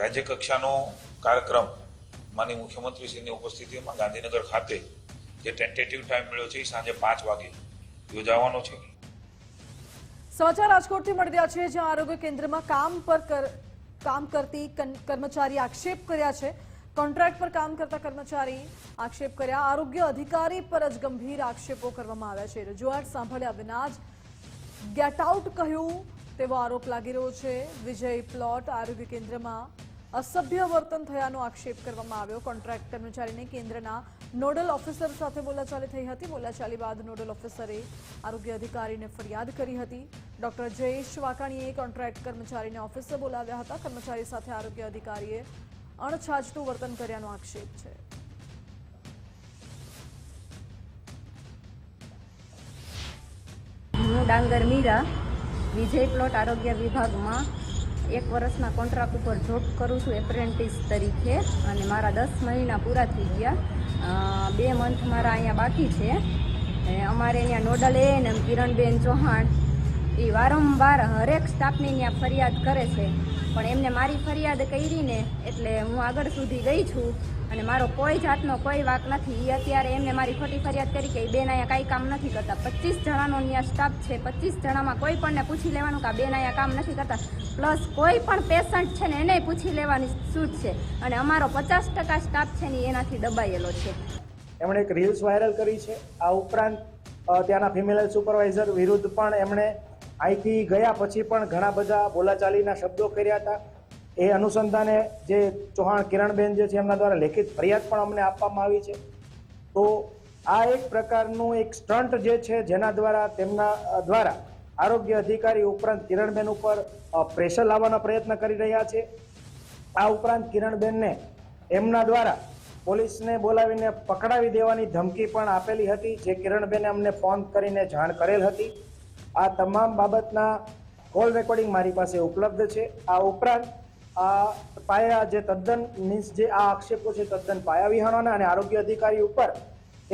રાજ્ય કક્ષાનો કાર્યક્રમ માનનીય મુખ્યમંત્રીશ્રીની ઉપસ્થિતિમાં ગાંધીનગર ખાતે જે ટેન્ટેટિવ ટાઈમ મળ્યો છે એ સાંજે 5 વાગે યોજાવાનો છે। સમાચાર રાજકોટથી મળી રહ્યા છે, જ્યાં આરોગ્ય કેન્દ્રમાં કામ કરતી કર્મચારી આક્ષેપ કર્યા છે। કોન્ટ્રાક્ટ પર કામ કરતા કર્મચારી આક્ષેપ કર્યા। આરોગ્ય અધિકારી પર જ ગંભીર આક્ષેપો કરવામાં આવ્યા છે। રજૂઆત સાંભળ્યા વિના જ ગેટ આઉટ કહ્યું તેવો આરોપ લાગી રહ્યો છે। વિજય પ્લોટ આરોગ્ય કેન્દ્રમાં અસભ્ય વર્તન થયાનો આક્ષેપ કરવામાં આવ્યો। કોન્ટ્રાક્ટ કર્મચારીને કેન્દ્રના નોડલ ઓફિસર સાથે બોલાચાલી થઈ હતી। બોલાચાલી બાદ નોડલ ઓફિસરે આરોગ્ય અધિકારીને ફરિયાદ કરી હતી। ડોક્ટર જયેશ વાકાણીએ કોન્ટ્રાક્ટ કર્મચારીને ઓફિસે બોલાવ્યા હતા। કર્મચારી સાથે આરોગ્ય અધિકારીએ અણછાજતું વર્તન કર્યાનો આક્ષેપ છે। હું ડાંગર મીરા વિજય પ્લોટ આરોગ્ય વિભાગમાં 1 વર્ષના કોન્ટ્રાક્ટ ઉપર જોબ કરું છું એપ્રેન્ટિસ તરીકે, અને મારા 10 મહિના પૂરા થઈ ગયા। 2 મંથ મારા અહીંયા બાકી છે। અમારે અહીંયા નોડલ એએનએમ કિરણબેન ચૌહાણ એ વારંવાર હરેક સ્ટાફની અહીંયા ફરિયાદ કરે છે, પણ એમને મારી ફરિયાદ કરીને એટલે હું આગળ સુધી ગઈ છું અને મારો કોઈ જાતનો કોઈ વાક નથી। એ અત્યારે એમને મારી ખોટી ફરિયાદ કરી કે બેન અહીંયા કાંઈ કામ નથી કરતા। 25 જણાનો અહીંયા સ્ટાફ છે, 25 જણામાં કોઈ પણને પૂછી લેવાનું કે આ બેન અહીંયા કામ નથી કરતા, પ્લસ કોઈ પણ પેશન્ટ છે ને એને પૂછી લેવાની છૂટ છે, અને અમારો 50% સ્ટાફ છે ને એનાથી દબાયેલો છે। એમણે એક રીલ્સ વાયરલ કરી છે। આ ઉપરાંત ત્યાંના ફિમેલ સુપરવાઇઝર વિરુદ્ધ પણ એમણે અહીંથી ગયા પછી પણ ઘણા બધા બોલાચાલીના શબ્દો કર્યા હતા। એ અનુસંધાને જે ચૌહાણ કિરણબેન જે છે એમના દ્વારા લેખિત ફરિયાદ પણ અમને આપવામાં આવી છે। તો આ એક પ્રકારનું એક સ્ટન્ટ જે છે જેના દ્વારા તેમના દ્વારા આરોગ્ય અધિકારી ઉપરાંત કિરણબેન ઉપર પ્રેશર લાવવાનો પ્રયત્ન કરી રહ્યા છે। આ ઉપરાંત કિરણબેનને એમના દ્વારા પોલીસને બોલાવીને પકડાવી દેવાની ધમકી પણ આપેલી હતી, જે કિરણબેને અમને ફોન કરીને જાણ કરેલ હતી। આ તમામ બાબતના કોલ રેકોર્ડિંગ મારી પાસે ઉપલબ્ધ છે। આ ઉપરાંત આ પાયા જે તદ્દન મીન્સ જે આ આક્ષેપો છે તદ્દન પાયાવિહોણા અને આરોગ્ય અધિકારી ઉપર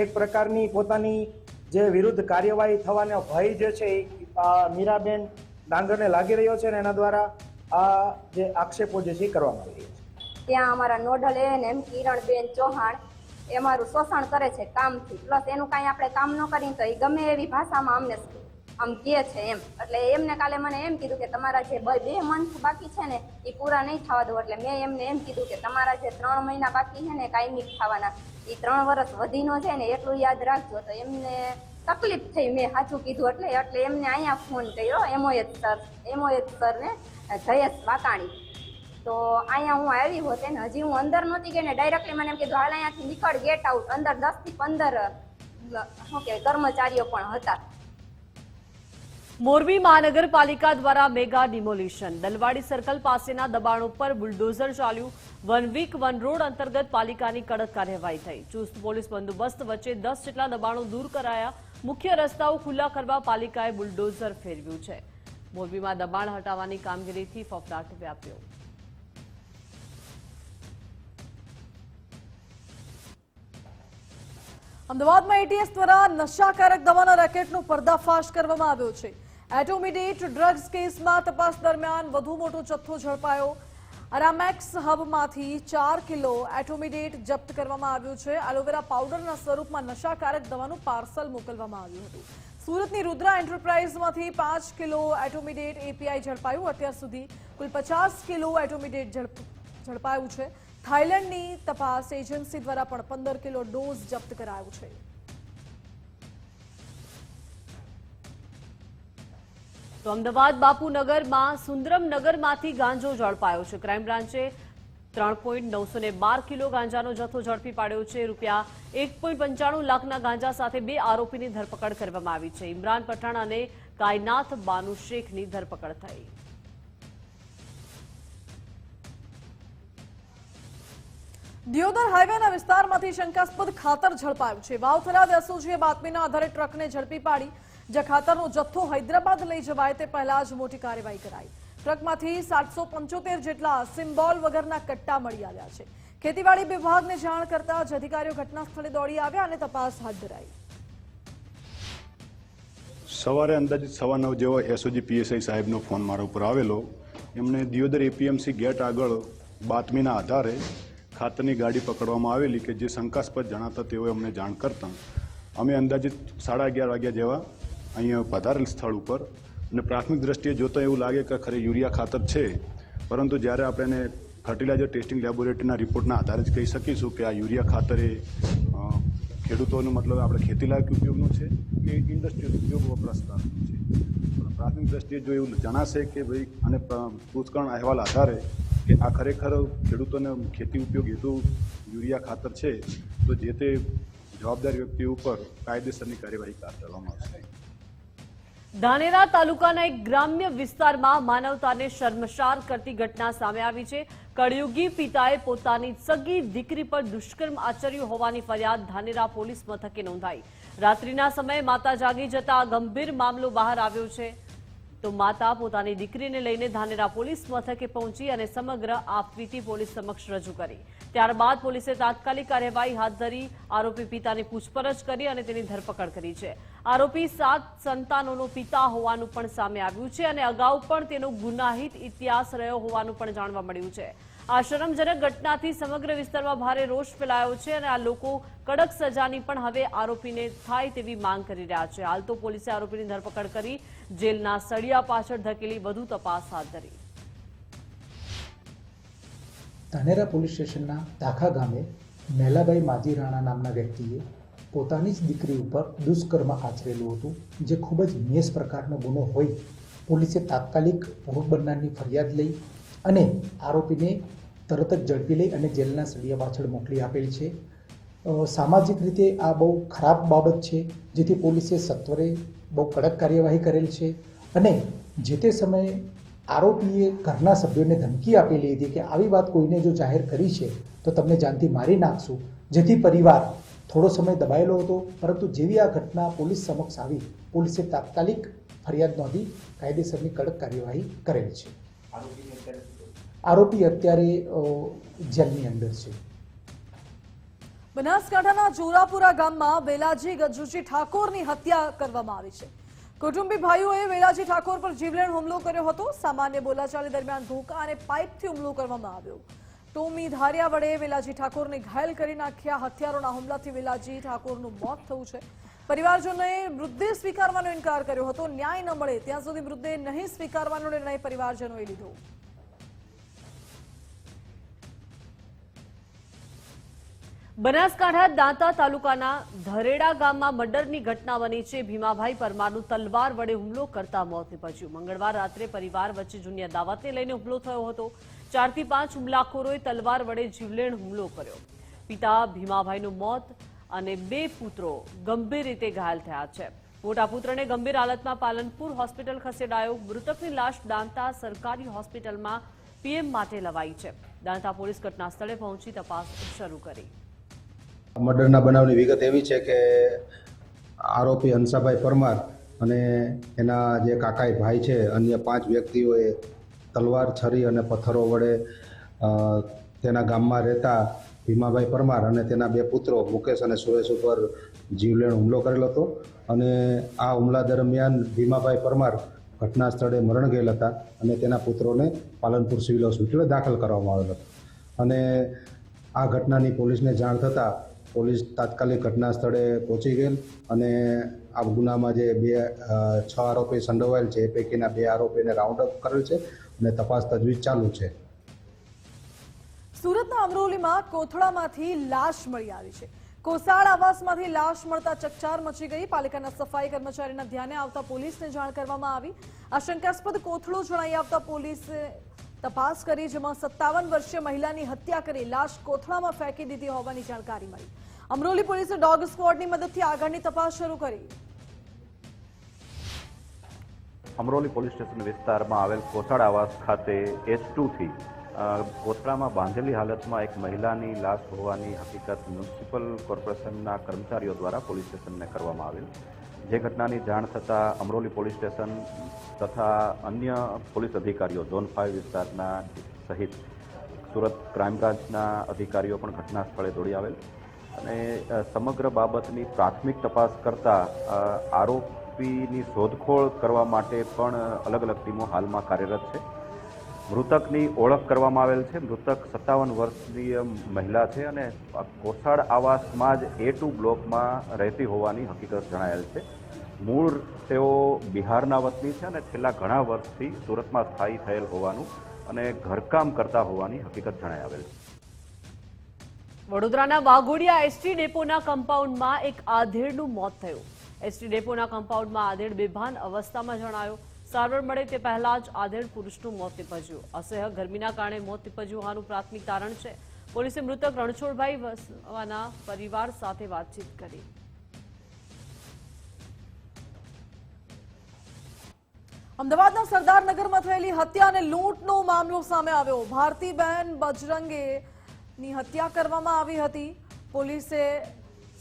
એક પ્રકારની પોતાની જે વિરુદ્ધ કાર્યવાહી થવાનો ભય જે છે એ મીરાબેન ડાંગરને લાગી રહ્યો છે, અને એના દ્વારા આ જે આક્ષેપો જે છે એ કરવામાં આવી રહ્યા છે। ત્યાં અમારા નોડલ એએનએમ કિરણબેન ચૌહાણ એ અમારું શોષણ કરે છે કામથી, પ્લસ એનું કાંઈ આપણે કામ ન કરીએ તો એ ગમે એવી ભાષામાં અમને આમ કહે છે એમ। એટલે એમને કાલે મને એમ કીધું કે તમારા જે 2 મંથ બાકી છે ને એ પૂરા નહીં થવા દો। એટલે મેં એમને એમ કીધું કે તમારા જે 3 મહિના બાકી છે ને કાયમી થવાના, એ 3 વર્ષ વધીનો છે ને એટલું યાદ રાખજો। તો એમને તકલીફ થઈ, મેં સાચું કીધું એટલે એમને અહીંયા ફોન કર્યો એમઓએચ સરને, જયેશ વાકાણી। તો અહીંયા હું આવી હોત ને હજી હું અંદર નહોતી ગઈ ને ડાયરેક્ટલી મને એમ કીધું હાલ અહીંયાથી નીકળ, ગેટ આઉટ। અંદર 10 થી 15 કર્મચારીઓ પણ હતા। મોરબી મહાનગરપાલિકા દ્વારા મેગા ડિમોલિશન। દલવાડી સર્કલ પાસેના દબાણો પર બુલડોઝર ચાલ્યું। 1 વીક 1 રોડ અંતર્ગત પાલિકાની કડક કાર્યવાહી થઈ। ચુસ્ત પોલીસ બંદોબસ્ત વચ્ચે 10 જેટલા દબાણો દૂર કરાયા। મુખ્ય રસ્તાઓ ખુલ્લા કરવા પાલિકાએ બુલડોઝર ફેરવ્યું છે। મોરબીમાં દબાણ હટાવવાની કામગીરીથી ફફડાટ વ્યાપ્યો। અમદાવાદમાં એટીએસ દ્વારા નશાકારક દવાના રેકેટનો પર્દાફાશ કરવામાં આવ્યો છે। એટોમિડેટ ડ્રગ્સ કેસમાં તપાસ દરમિયાન વધુ મોટો જથ્થો ઝડપાયો। અરામેક્સ હબમાંથી 4 કિલો એટોમિડેટ જપ્ત કરવામાં આવ્યું છે. એલોવેરા પાવડરના સ્વરૂપમાં નશાકારક દવાનું પાર્સલ મોકલવામાં આવ્યું હતું. સુરતની રુદ્રા એન્ટરપ્રાઇઝમાંથી 5 કિલો એટોમિડેટ એપીઆઈ ઝડપાયું. અત્યાર સુધી કુલ 50 કિલો એટોમિડેટ ઝડપાયું છે. થાઇલેન્ડની તપાસ એજન્સી દ્વારા પણ 15 કિલો ડોઝ જપ્ત કરાયો છે. તો અમદાવાદ બાપુનગરમાં સુંદરમનગરમાંથી ગાંજો ઝડપાયો છે. ક્રાઇમ બ્રાન્ચે 3.912 કિલો ગાંજાનો જથ્થો ઝડપી પાડ્યો છે. રૂપિયા 1.95 લાખના ગાંજા સાથે 2 આરોપીની ધરપકડ કરવામાં આવી છે. ઇમરાન પઠાણ અને કાયનાથ બાનુ શેખની ધરપકડ થઈ. દિયોદર હાઈવેના વિસ્તારમાંથી શંકાસ્પદ ખાતર ઝડપાયું છે. વાવથરાદ એસઓજીએ બાતમીના આધારે ટ્રકને ઝડપી પાડી. જે ખાતરનો જથ્થો હૈદરાબાદ લઈ જવાય તે પહેલા જ મોટી કાર્યવાહી કરાઈ. ટ્રકમાંથી 775 જેટલા સિમ્બોલ વગરના કટ્ટા મળી આવ્યા છે. ખેતીવાડી વિભાગને જાણ કરતા જ અધિકારીઓ ઘટના સ્થળે દોડી આવ્યા અને તપાસ હાથ ધરાઈ. સવારે અંદાજિત 9:15 જેવો એસઓજી પીએસઆઈ સાહેબનો ફોન મારા ઉપર આવેલો. એમણે દિયોદર એપીએમસી ગેટ આગળ બાતમીના આધારે ખાતરની ગાડી પકડવામાં આવેલી કે જે શંકાસ્પદ જણાતા તેઓએ અમને જાણ કરતા અમે અંદાજિત 11:30 વાગ્યા જેવા અહીંયા પધારેલ સ્થળ ઉપર અને પ્રાથમિક દ્રષ્ટિએ જોતા એવું લાગે કે ખરે યુરિયા ખાતર છે, પરંતુ જ્યારે આપણે એને ફર્ટિલાઇઝર ટેસ્ટિંગ લેબોરેટરીના રિપોર્ટના આધારે જ કહી શકીશું કે આ યુરિયા ખાતર એ ખેડૂતોનું મતલબ આપણે ખેતીલાયક ઉપયોગનું છે કે ઇન્ડસ્ટ્રીયલ ઉપયોગ વપરાશનું છે. પ્રાથમિક દ્રષ્ટિએ જો એવું જણાશે કે ભાઈ અને પૃથ્થકરણ અહેવાલ આધારે કે આ ખરેખર ખેડૂતોને ખેતી ઉપયોગ હેતુ યુરિયા ખાતર છે તો જે તે જવાબદાર વ્યક્તિ ઉપર કાયદેસરની કાર્યવાહી હાથ ધરવામાં આવશે. ધાનેરા તાલુકાના એક ગ્રામ્ય વિસ્તારમાં માનવતાને શર્મસાર કરતી ઘટના સામે આવી છે. કળયુગી પિતાએ પોતાની સગી દીકરી પર દુષ્કર્મ આચર્યું હોવાની ફરિયાદ ધાનેરા પોલીસ મથકે નોંધાઈ. રાત્રિના સમયે માતા જાગી જતા ગંભીર મામલો બહાર આવ્યો છે. તો માતા પોતાની દીકરીને લઈને ધાનેરા પોલીસ મથકે પહોંચી અને સમગ્ર આપવીતી પોલીસ સમક્ષ રજૂ કરી. ત્યારબાદ પોલીસે તાત્કાલિક કાર્યવાહી હાથ ધરી આરોપી પિતાની પૂછપરછ કરી અને તેની ધરપકડ કરી છે. આરોપી 7 સંતાનોનો પિતા હોવાનું પણ સામે આવ્યું છે અને અગાઉ પણ તેનો ગુનાહિત ઇતિહાસ રહ્યો હોવાનું પણ જાણવા મળ્યું છે. આ શરમજનક ઘટનાથી સમગ્ર વિસ્તારમાં ભારે રોષ ફેલાયો છે અને આ લોકો કડક સજાની પણ હવે આરોપીને થાય તેવી માંગ કરી રહ્યા છે. હાલ તો પોલીસે આરોપીની ધરપકડ કરી જેલના સળિયા પાછળ ધકેલી વધુ તપાસ હાથ ધરી. ધાનેરા પોલીસ સ્ટેશનના દાખા ગામે મેલાભાઈ માજી રાણા નામના વ્યક્તિએ પોતાની જ દીકરી ઉપર દુષ્કર્મ આચરેલું હતું, જે ખૂબ જ હિંસક પ્રકારનો ગુનો હોય. પોલીસે તાત્કાલિક ભોગ બનનારની ફરિયાદ લઈ અને આરોપીને તરત જ ઝડપી લઈ અને જેલના સળિયા પાછળ મોકલી આપેલ છે. સામાજિક રીતે આ બહુ ખરાબ બાબત છે, જેથી પોલીસે સત્વરે બહુ કડક કાર્યવાહી કરેલ છે અને જે તે સમયે આરોપીએ ઘરના સભ્યોને ધમકી આપેલી હતી કે આવી વાત કોઈને જો જાહેર કરી છે તો તમને જાનથી મારી નાખશું, જેથી પરિવાર થોડો સમય દબાયેલો હતો. પરંતુ જેવી આ ઘટના પોલીસ સમક્ષ આવી, પોલીસે તાત્કાલિક ફરિયાદ નોંધી કાયદેસરની કડક કાર્યવાહી કરેલ છે. આરોપી અત્યારે જેલની અંદર છે. બનાસકાંઠાના જોરાપુરા ગામમાં વેલાજી ગજુજી ઠાકોરની હત્યા કરવામાં આવી છે. કુટુંબી ભાઈઓએ વેલાજી ઠાકોર પર જીવલેણ હુમલો કર્યો હતો. સામાન્ય બોલાચાલી દરમિયાન ધોકા અને પાઇપથી હુમલો કરવામાં આવ્યો. ટોમી ધારિયા વડે વેલાજી ઠાકોરને ઘાયલ કરી નાખ્યા. હત્યારોના હુમલાથી વેલાજી ઠાકોરનું મોત થયું છે. પરિવારજનોએ મૃતદેહ સ્વીકારવાનો ઇનકાર કર્યો હતો. ન્યાય ન મળે ત્યાં સુધી મૃતદેહ નહીં સ્વીકારવાનો નિર્ણય પરિવારજનોએ લીધો. બનાસકાંઠા દાંતા તાલુકાના ધરેડા ગામમાં મર્ડરની ઘટના બની છે. ભીમાભાઈ પરમારનું તલવાર વડે હુમલો કરતા મોત નીપજ્યું. મંગળવાર રાત્રે પરિવાર વચ્ચે જૂની અદાવતને લઈને હુમલો થયો હતો. 4 થી 5 હુમલાખોરોએ તલવાર વડે જીવલેણ હુમલો કર્યો. પિતા ભીમાભાઈનું મોત અને 2 પુત્રો ગંભીર રીતે ઘાયલ થયા છે. મોટા પુત્રને ગંભીર હાલતમાં પાલનપુર હોસ્પિટલ ખસેડાયો. મૃતકની લાશ દાંતા સરકારી હોસ્પિટલમાં પીએમ માટે લવાઈ છે. દાંતા પોલીસ ઘટના સ્થળે પહોંચી તપાસ શરૂ કરી. મર્ડરના બનાવની વિગત એવી છે કે આરોપી હંસાભાઈ પરમાર અને એના જે કાકાઈ ભાઈ છે અન્ય 5 વ્યક્તિઓએ તલવાર, છરી અને પથ્થરો વડે તેના ગામમાં રહેતા ભીમાભાઈ પરમાર અને તેના 2 પુત્રો મુકેશ અને સુરેશ ઉપર જીવલેણ હુમલો કરેલો હતો અને આ હુમલા દરમિયાન ભીમાભાઈ પરમાર ઘટના સ્થળે મરણ ગયેલ હતા અને તેના પુત્રોને પાલનપુર સિવિલ હોસ્પિટલે દાખલ કરવામાં આવેલ હતો અને આ ઘટનાની પોલીસને જાણ થતાં પોલીસ તાત્કાલિક ઘટના સ્થળે પહોંચી ગયેલ અને આ ગુનામાં જે 6 આરોપી સંડોવાયેલ છે એ પૈકીના 2 આરોપીને રાઉન્ડ અપ કરેલ છે અને તપાસ તજવીજ ચાલુ છે. સુરતના અમરોલીમાં કોથળામાંથી લાશ મળી આવી છે. કોસાળ આવાસમાંથી લાશ મળતા ચકચાર મચી ગઈ. પાલિકાના સફાઈ કર્મચારીના ધ્યાને આવતા પોલીસને જાણ કરવામાં આવી. આશંકાસ્પદ કોથળો જણાઈ આવતા પોલીસે તપાસ કરી, જેમાં 57 વર્ષીય મહિલાની હત્યા કરી લાશ કોથળામાં ફેંકી દીધી હોવાની જાણકારી મળી. અમરોલી પોલીસે ડોગ સ્ક્વોડની મદદથી આગળની તપાસ શરૂ કરી. અમરોલી પોલીસ સ્ટેશન વિસ્તારમાં આવેલ કોસાળ આવાસ ખાતે S2 થી કોથળામાં બાંધેલી હાલતમાં એક મહિલાની લાશ હોવાની હકીકત મ્યુનિસિપલ કોર્પોરેશનના કર્મચારીઓ દ્વારા પોલીસ સ્ટેશનને કરવામાં આવેલ. જે ઘટનાની જાણ થતાં અમરોલી પોલીસ સ્ટેશન તથા અન્ય પોલીસ અધિકારીઓ ઝોન 5 વિસ્તારના સહિત સુરત ક્રાઇમ બ્રાન્ચના અધિકારીઓ પણ ઘટના સ્થળે દોડી આવેલ અને સમગ્ર બાબતની પ્રાથમિક તપાસ કરતા આરોપીની શોધખોળ કરવા માટે પણ અલગ અલગ ટીમો હાલમાં કાર્યરત છે. મૃતકની ઓળખ કરવામાં આવેલ છે. મૃતક 57 વર્ષની મહિલા છે અને કોસાળ આવાસમાં જ A2 બ્લોકમાં રહેતી હોવાની હકીકત જણાયેલ છે. મૂળ તેઓ બિહારના વતની છે અને છેલ્લા ઘણા વર્ષથી સુરતમાં સ્થાયી થયેલ હોવાનું અને ઘરકામ કરતા હોવાની હકીકત જણાઈ આવેલ છે. વડોદરાના વાઘોડિયા એસટી ડેપોના કમ્પાઉન્ડમાં એક આધેડનું મોત થયું. એસટી ડેપોના કમ્પાઉન્ડમાં આધેડ બેભાન અવસ્થામાં જણાયો. સારવાર મળે તે પહેલા જ આધેડ પુરુષનું મોત નીપજ્યું. અસહ્ય ગરમીના કારણે મોત નીપજ્યું હોવાનું પ્રાથમિક તારણ છે. પોલીસે મૃતક રણછોડભાઈ વસવાના પરિવાર સાથે વાતચીત કરી. અમદાવાદના સરદારનગરમાં થયેલી હત્યા અને લૂંટનો મામલો સામે આવ્યો. ભારતીબેન બજરંગેની હત્યા કરવામાં આવી હતી. પોલીસે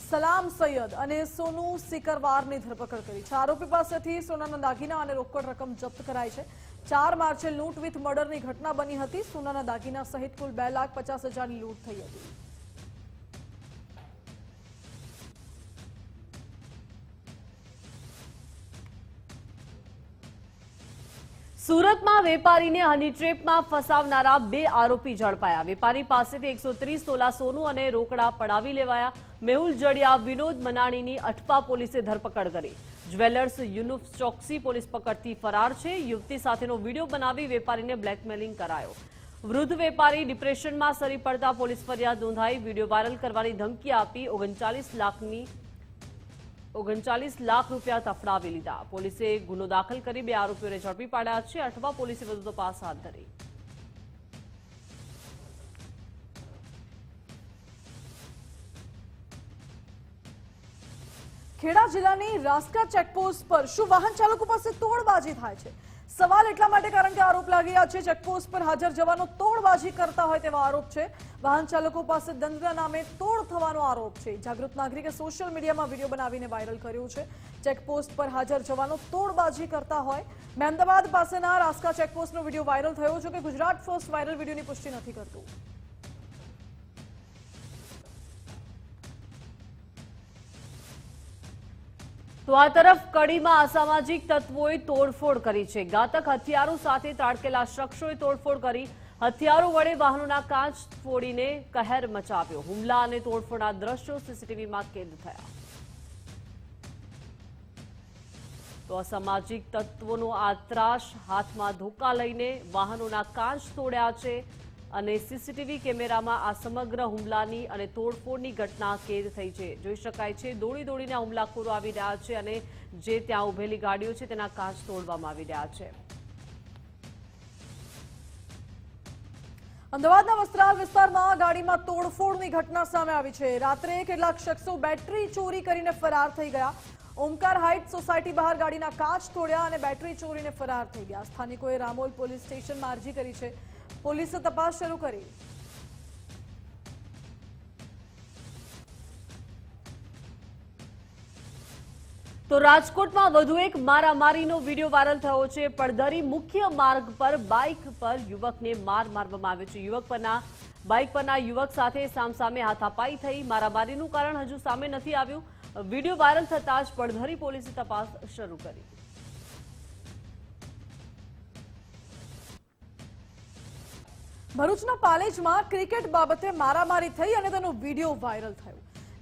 સલામ સૈયદ અને સોનુ સિકરવારની ધરપકડ કરી છે. આરોપી પાસેથી સોનાના દાગીના અને રોકડ રકમ જપ્ત કરાઈ છે. 4 માર્ચે લૂંટ વિથ મર્ડરની ઘટના બની હતી. સોનાના દાગીના સહિત કુલ 2,50,000ની લૂંટ થઈ હતી. સુરતમાં વેપારીને હની ટ્રેપમાં ફસાવનારા 2 આરોપી ઝડપાયા. વેપારી પાસેથી 130 તોલા સોનું અને રોકડા પડાવી લેવાયા. મેહુલ જડિયા, વિનોદ મનાણીની અઠપા પોલીસે ધરપકડ કરી. જ્વેલર્સ યુનુફ ચોકસી પોલીસ પકડથી ફરાર છે. યુવતી સાથેનો વિડીયો બનાવી વેપારીને બ્લેકમેલિંગ કરાયો. વૃદ્ધ વેપારી ડિપ્રેશનમાં સરી પડતા પોલીસ ફરિયાદ નોંધાઈ. વિડીયો વાયરલ કરવાની ધમકી આપી 39 લાખ રૂપિયા તફડાવી લીધા. પોલીસે ગુનો દાખલ કરી 2 આરોપીઓને ઝડપી પાડ્યા છે. અઠવા પોલીસે વધુ તપાસ હાથ ધરી. ખેડા જિલ્લાની રાસ્કા ચેકપોસ્ટ પર શું વાહન ચાલકો પાસે તોડબાજી થાય છે? સવાલ એટલા માટે કારણ કે આરોપ લાગી રહ્યા છે ચેકપોસ્ટ પર હાજર જવાનો તોડબાજી કરતા હોય તેવા આરોપ છે. વાહન ચાલકો પાસે દંડના નામે તોડ થવાનો આરોપ છે. જાગૃત નાગરિકે સોશિયલ મીડિયામાં વિડીયો બનાવીને વાયરલ કર્યું છે. ચેકપોસ્ટ પર હાજર જવાનો તોડબાજી કરતા હોય. મહેમદાવાદ પાસેના રાસ્કા ચેકપોસ્ટનો વિડીયો વાયરલ થયો છે કે ગુજરાત ફર્સ્ટ વાયરલ વિડીયોની પુષ્ટિ નથી કરતું. તો આ તરફ કડીમાં અસામાજિક તત્વોએ તોડફોડ કરી છે. ઘાતક હથિયારો સાથે ત્રાટકેલા શખ્સોએ તોડફોડ કરી. હથિયારો વડે વાહનોના કાચ ફોડીને કહેર મચાવ્યો. હુમલા અને તોડફોડના દ્રશ્યો સીસીટીવીમાં કેદ થયા. તો અસામાજિક તત્વોનો આ ત્રાસ, હાથમાં ધોકા લઈને વાહનોના કાચ તોડ્યા છે અને સીસીટીવી કેમેરામાં આ સમગ્ર હુમલાની અને તોડફોડની ઘટના કેદ થઈ છે. જોઈ શકાય છે દોડીને હુમલાખોરો આવી રહ્યા છે અને જે ત્યાં ઉભેલી ગાડીઓ છે તેના કાચ તોડવામાં આવી રહ્યા છે. અમદાવાદના વસ્ત્રાલ વિસ્તારમાં ગાડીમાં તોડફોડની ઘટના સામે આવી છે. રાત્રે કેટલાક શખ્સો બેટરી ચોરી કરીને ફરાર થઈ ગયા. ઓમકાર હાઇટ સોસાયટી બહાર ગાડીના કાચ તોડ્યા અને બેટરી ચોરીને ફરાર થઈ ગયા. સ્થાનિકોએ રામોલ પોલીસ સ્ટેશનમાં અરજી કરી છે. પોલીસે તપાસ શરૂ કરી. તો રાજકોટમાં વધુ એક મારામારીનો વિડીયો વાયરલ થયો છે. પડધરી મુખ્ય માર્ગ પર બાઇક પર યુવકને માર મારવામાં આવ્યો છે. બાઇક પરના યુવક સાથે સામસામે હાથાપાઈ થઈ. મારામારીનું કારણ હજુ સામે નથી આવ્યું. વિડીયો વાયરલ થતાં જ પડધરી પોલીસે તપાસ શરૂ કરી. ભરૂચના પાલેજમાં ક્રિકેટ બાબતે મારામારી થઈ અને તેનો વિડીયો વાયરલ થયો.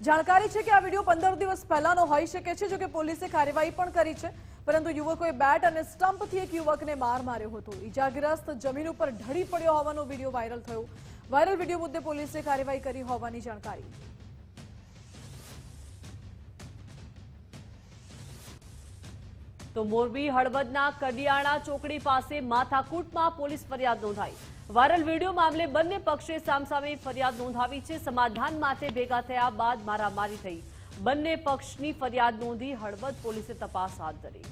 જાણકારી છે કે આ વિડીયો 15 દિવસ પહેલાનો હોઈ શકે છે, જો કે પોલીસે કાર્યવાહી પણ કરી છે, પરંતુ યુવકોએ બેટ અને સ્ટમ્પથી એક યુવકને માર માર્યો હતો. ઈજાગ્રસ્ત જમીન ઉપર ઢળી પડ્યો હોવાનો વિડીયો વાયરલ થયો. વાયરલ વિડીયો મુદ્દે પોલીસે કાર્યવાહી કરી હોવાની જાણકારી. તો મોરબી હળવદના કડિયાણા ચોકડી પાસે માથાકૂટમાં પોલીસ ફરિયાદ નોંધાઈ. વાયરલ વિડીયો મામલે બંને પક્ષે સામસામે ફરિયાદ નોંધાવી છે. સમાધાન માટે ભેગા થયા બાદ મારામારી થઈ. બંને પક્ષની ફરિયાદ નોંધી હળવદ પોલીસે તપાસ હાથ ધરી.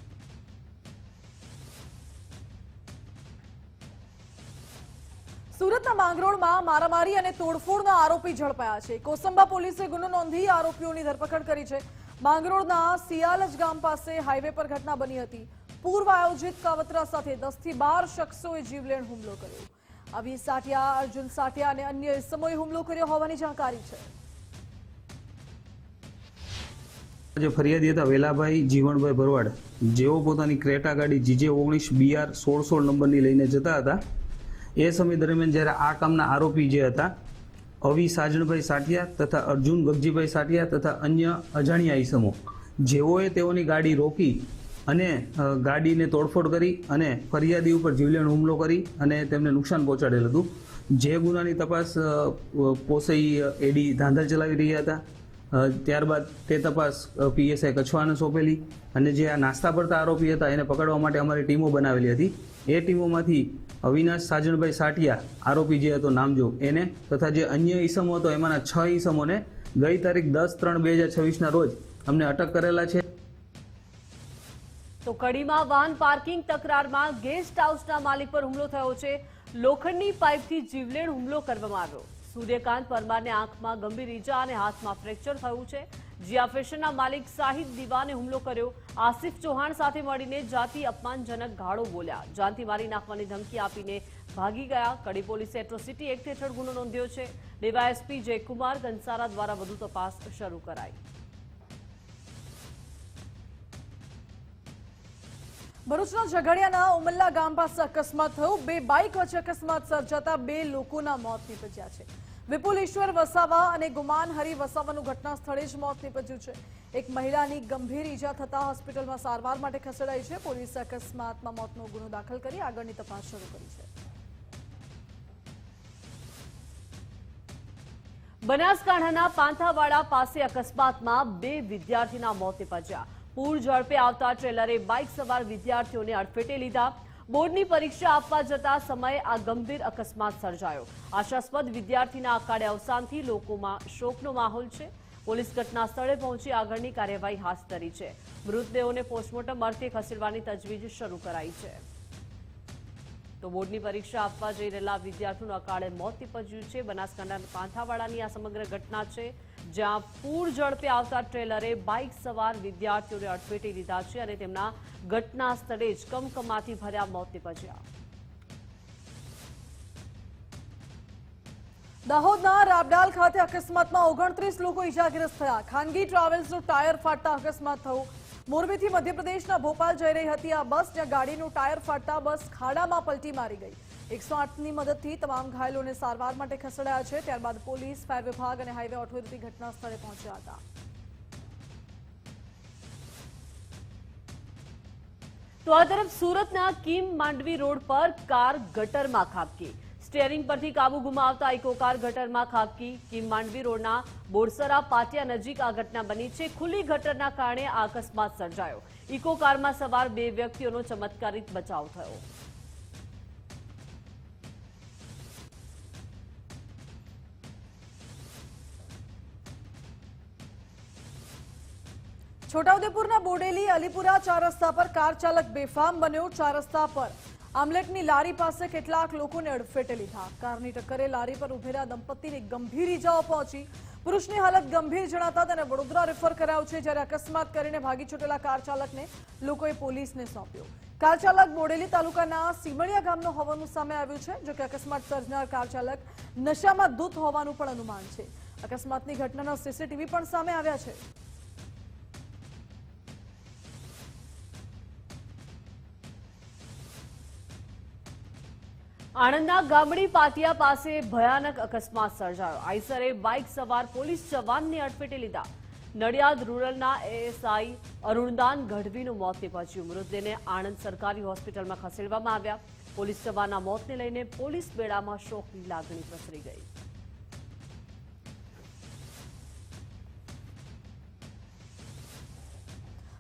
સુરતના માંગરોળમાં મારામારી અને તોડફોડના આરોપી ઝડપાયા છે. કોસંબા પોલીસે ગુનો નોંધી આરોપીઓની ધરપકડ કરી છે. માંગરોળના સિયાલજ ગામ પાસે હાઈવે પર ઘટના બની હતી. પૂર્વ આયોજિત કાવતરા સાથે 10 થી 12 શખ્સોએ જીવલેણ હુમલો કર્યો. અવી સાટિયા, અર્જુન સાટિયા અને અન્ય ઇસમોએ હુમલો કર્યો હોવાની જાણકારી છે. જે ફરિયાદી હતા વેલાભાઈ જીવણભાઈ ભરવાડ, જેઓ પોતાની ક્રેટા ગાડી GJ19 BR 1616 નંબરની લઈને જતા હતા. એ સમય દરમિયાન જ્યારે આ કામના આરોપી જે હતા અવી સાજણભાઈ સાટિયા તથા અર્જુન ગગજીભાઈ સાટિયા તથા અન્ય અજાણ્યા ઈસમો, જેઓએ તેઓની ગાડી રોકી અને ગાડીને તોડફોડ કરી અને ફરિયાદી ઉપર જીવલેણ હુમલો કરી અને તેમને નુકસાન પહોંચાડેલ હતું. જે ગુનાની તપાસ પોસઈ એડી ધાંધલ ચલાવી રહ્યા હતા. ત્યારબાદ તે તપાસ PSI કછવાને સોંપેલી અને જે આ નાસ્તા પડતા આરોપી હતા એને પકડવા માટે અમારી ટીમો બનાવેલી હતી. એ ટીમોમાંથી અવિનાશ સાજણભાઈ સાટિયા આરોપી જે હતો નામજો એને તથા જે અન્ય ઈસમો હતો એમાંના 6 ઈસમોને ગઈ તારીખ 10/3/2026 રોજ અમને અટક કરેલા છે. તો કડીમાં વાહન પાર્કિંગ તકરારમાં ગેસ્ટ હાઉસના માલિક પર હુમલો થયો છે. લોખંડની પાઇપથી જીવલેણ હુમલો કરવામાં આવ્યો. સૂર્યકાંત પરમારને આંખમાં ગંભીર ઈજા અને હાથમાં ફ્રેક્ચર થયું છે. જીયા ફેશનના માલિક શાહિદ દીવાને હુમલો કર્યો. આસિફ ચૌહાણ સાથે મળીને જાતિ અપમાનજનક ગાળો બોલ્યા. જાનથી મારી નાખવાની ધમકી આપીને ભાગી ગયા. કડી પોલીસે એટ્રોસિટી એક્ટ હેઠળ ગુનો નોંધ્યો છે. ડીવાયએસપી જયકુમાર કંસારા દ્વારા વધુ તપાસ શરૂ કરાઈ. ભરૂચના ઝઘડિયાના ઉમલ્લા ગામ પાસે અકસ્માત થયો. 2 બાઇક વચ્ચે અકસ્માત સર્જાતા 2 લોકોના મોત નીપજ્યા છે. વિપુલ ઈશ્વર વસાવા અને ગુમાન હરી વસાવાનું ઘટના સ્થળે જ મોત નીપજ્યું છે. એક મહિલાની ગંભીર ઈજા થતા હોસ્પિટલમાં સારવાર માટે ખસેડાઈ છે. પોલીસે અકસ્માતમાં મોતનો ગુનો દાખલ કરી આગળની તપાસ શરૂ કરી છે. બનાસકાંઠાના પાંથાવાડા પાસે અકસ્માતમાં 2 વિદ્યાર્થીના મોત નીપજ્યા. પૂર ઝડપે આવતા ટ્રેલરે બાઇક સવાર વિદ્યાર્થીઓને અડફેટે લીધા. બોર્ડની પરીક્ષા આપવા જતા સમયે આ ગંભીર અકસ્માત સર્જાયો. આશાસ્પદ વિદ્યાર્થીના અકાળે અવસાનથી લોકોમાં શોકનો માહોલ છે. પોલીસ ઘટના સ્થળે પહોંચી આગળની કાર્યવાહી હાથ ધરી છે. મૃતદેહોને પોસ્ટમોર્ટમ અર્થે ખસેડવાની તજવીજ શરૂ કરાઈ છે. તો બોર્ડની પરીક્ષા આપવા જઈ રહેલા વિદ્યાર્થીઓનું અકાળે મોત નીપજ્યું છે. બનાસકાંઠાના પાંથાવાડાની આ સમગ્ર ઘટના છે, જ્યાં પૂર ઝડપે આવતા ટ્રેલરે બાઇક સવાર વિદ્યાર્થીઓને અડફેટે લીધા છે અને તેમના ઘટના સ્થળે જ કમકમાથી ભર્યા મોત નીપજ્યા. દાહોદના રાબડાલ ખાતે અકસ્માતમાં 29 લોકો ઇજાગ્રસ્ત થયા. ખાનગી ટ્રાવેલ્સનું ટાયર ફાટતા અકસ્માત થયો. મોરબીથી મધ્યપ્રદેશના ભોપાલ જઈ રહી હતી આ બસ, જ્યાં ગાડીનું ટાયર ફાટતા બસ ખાડામાં પલટી મારી ગઈ. 108ની મદદથી તમામ ઘાયલોને સારવાર માટે ખસેડાયા છે. ત્યારબાદ પોલીસ, ફાયર વિભાગ અને હાઈવે ઓથોરિટી ઘટના સ્થળે પહોંચ્યા હતા. તો આ તરફ સુરતના કિમ માંડવી રોડ પર કાર ગટરમાં ખાબકી. સ્ટીયરિંગ પરથી કાબુ ગુમાવતા ઇકો કાર ગટરમાં ખાબકી. કિમ માંડવી રોડના બોરસરા પાટિયા નજીક આ ઘટના બની છે. ખુલ્લી ગટરના કારણે આ અકસ્માત સર્જાયો. ઇકો કારમાં સવાર 2 વ્યક્તિઓનો ચમત્કારિક બચાવ થયો. છોટાઉદેપુરના બોડેલી અલીપુરા 4 રસ્તા પર કાર ચાલક બેફામ બન્યો. 4 રસ્તા પર આમલેટની લારી પાસે કેટલાક લોકોને અડફેટે લીધા. કારની ટક્કરે લારી પર ઉભેલા દંપતીને ગંભીર ઈજાઓ પહોંચી. પુરુષની હાલત ગંભીર જણાતા તેને વડોદરા રેફર કરાયો છે, જ્યારે અકસ્માત કરીને ભાગી છૂટેલા કાર ચાલકને લોકોએ પોલીસને સોંપ્યો. કાર ચાલક બોડેલી તાલુકાના સીમળિયા ગામનો હોવાનું સામે આવ્યું છે. જોકે અકસ્માત સર્જનાર કાર ચાલક નશામાં ધૂત હોવાનું પણ અનુમાન છે. અકસ્માતની ઘટનાના CCTV પણ સામે આવ્યા છે. આણંદના ગામડી પાટિયા પાસે ભયાનક અકસ્માત સર્જાયો. આઈસરે બાઇક સવાર પોલીસ જવાનને અડફેટે લીધા. નડિયાદ રૂરલના એએસઆઈ અરુણદાન ગઢવીનું મોત નીપજ્યું. મૃતદેહને આણંદ સરકારી હોસ્પિટલમાં ખસેડવામાં આવ્યા. પોલીસ જવાનના મોતને લઈને પોલીસ બેડામાં શોકની લાગણી પ્રસરી ગઈ.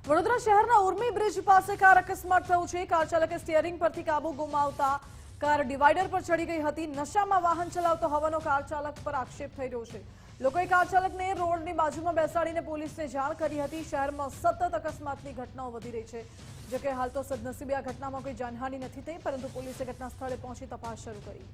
વડોદરા શહેરના ઉર્મી બ્રિજ પાસે કાર અકસ્માત થયો છે. કાર ચાલકે સ્ટીયરિંગ પરથી કાબુ ગુમાવતા કાર ડિવાઈડર પર ચડી ગઈ હતી. નશામાં વાહન ચલાવતો હોવાનો કાર ચાલક પર આક્ષેપ થઈ રહ્યો છે. લોકોએ કાર ચાલકને રોડની બાજુમાં બેસાડીને પોલીસને જાણ કરી હતી. શહેરમાં સતત અકસ્માતની ઘટનાઓ વધી રહી છે. જોકે હાલ તો સદનસીબે આ ઘટનામાં કોઈ જાનહાનિ નથી થઈ, પરંતુ પોલીસે ઘટના સ્થળે પહોંચી તપાસ શરૂ કરી.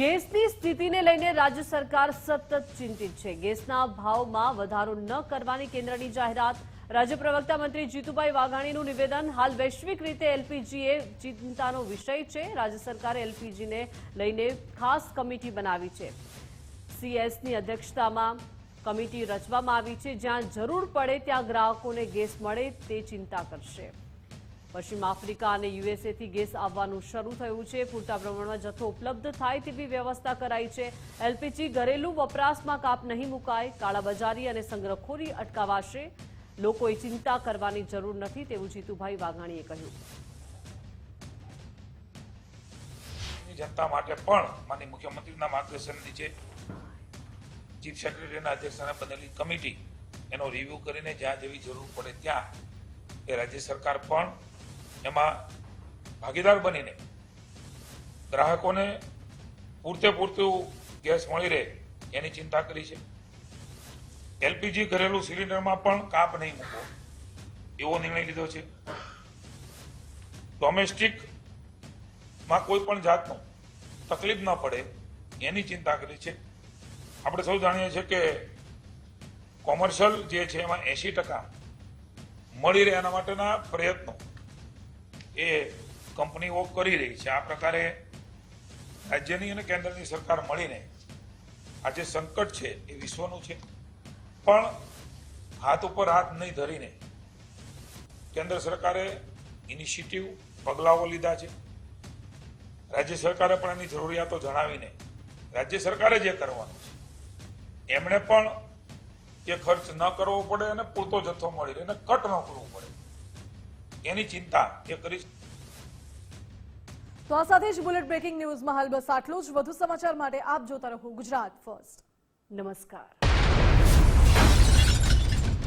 ગેસની સ્થિતિને લઈને રાજ્ય સરકાર સતત ચિંતિત છે. ગેસના ભાવમાં વધારો ન કરવાની કેન્દ્રની જાહેરાત. રાજ્ય પ્રવક્તા મંત્રી જીતુભાઈ વાઘાણીનું નિવેદન. હાલ વૈશ્વિક રીતે એલપીજી એ ચિંતાનો વિષય છે. રાજ્ય સરકારે એલપીજીને લઈને ખાસ કમિટી બનાવી છે. સીએસની અધ્યક્ષતામાં કમિટી રચવામાં આવી છે. જ્યાં જરૂર પડે ત્યાં ગ્રાહકોને ગેસ મળે તે ચિંતા કરશે. પશ્ચિમ આફ્રિકા અને યુએસએથી ગેસ આવવાનું શરૂ થયું છે. પૂરતા પ્રમાણમાં જથ્થો ઉપલબ્ધ થાય તેવી વ્યવસ્થા કરાઈ છે. એલપીજી ઘરેલું વપરાશમાં કાપ નહીં મુકાય. કાળાબજારી અને સંગ્રહખોરી અટકાવાશે. લોકોએ ચિંતા કરવાની જરૂર નથી તેવું જીતુભાઈ વાઘાણીએ કહ્યું. જનતા માટે પણ માનનીય મુખ્યમંત્રીના માર્ગદર્શન નીચે ચીફ સેક્રેટરીના અધ્યક્ષસ્થાને બનેલી કમિટી એનો રિવ્યુ કરીને જ્યાં જેવી જરૂર પડે ત્યાં એ રાજ્ય સરકાર પણ એમાં ભાગીદાર બનીને ગ્રાહકોને પૂરતું ગેસ મળી રહે એની ચિંતા કરી છે. એલપીજી ઘરેલું સિલિન્ડરમાં પણ કાપ નહીં મૂકો એવો નિર્ણય લીધો છે. ડોમેસ્ટિકમાં કોઈ પણ જાતનો તકલીફ ન પડે એની ચિંતા કરી છે. આપણે સૌ જાણીએ છીએ કે કોમર્શિયલ જે છે એમાં 80% મળી રહે એના માટેના પ્રયત્નો એ કંપનીઓ કરી રહી છે. આ પ્રકારે રાજ્યની અને કેન્દ્રની સરકાર મળીને આ જે સંકટ છે એ વિશ્વનું છે, પણ હાથ ઉપર હાથ નહીં ધરીને કેન્દ્ર સરકારે ઇનિશિયેટિવ પગલાઓ લીધા છે. રાજ્ય સરકારે પણ એની જરૂરિયાતો જણાવીને રાજ્ય સરકારે જે કરવાનું છે એમણે પણ એ ખર્ચ ન કરવો પડે અને પૂરતો જથ્થો મળી રહે અને કટ ન કરવું પડે એની ચિંતા એ કરી. તો આ સાથે જ બુલેટ બ્રેકિંગ ન્યૂઝમાં હાલ બસ આટલું જ. વધુ સમાચાર માટે આપ જોતા રહો ગુજરાત ફર્સ્ટ. નમસ્કાર.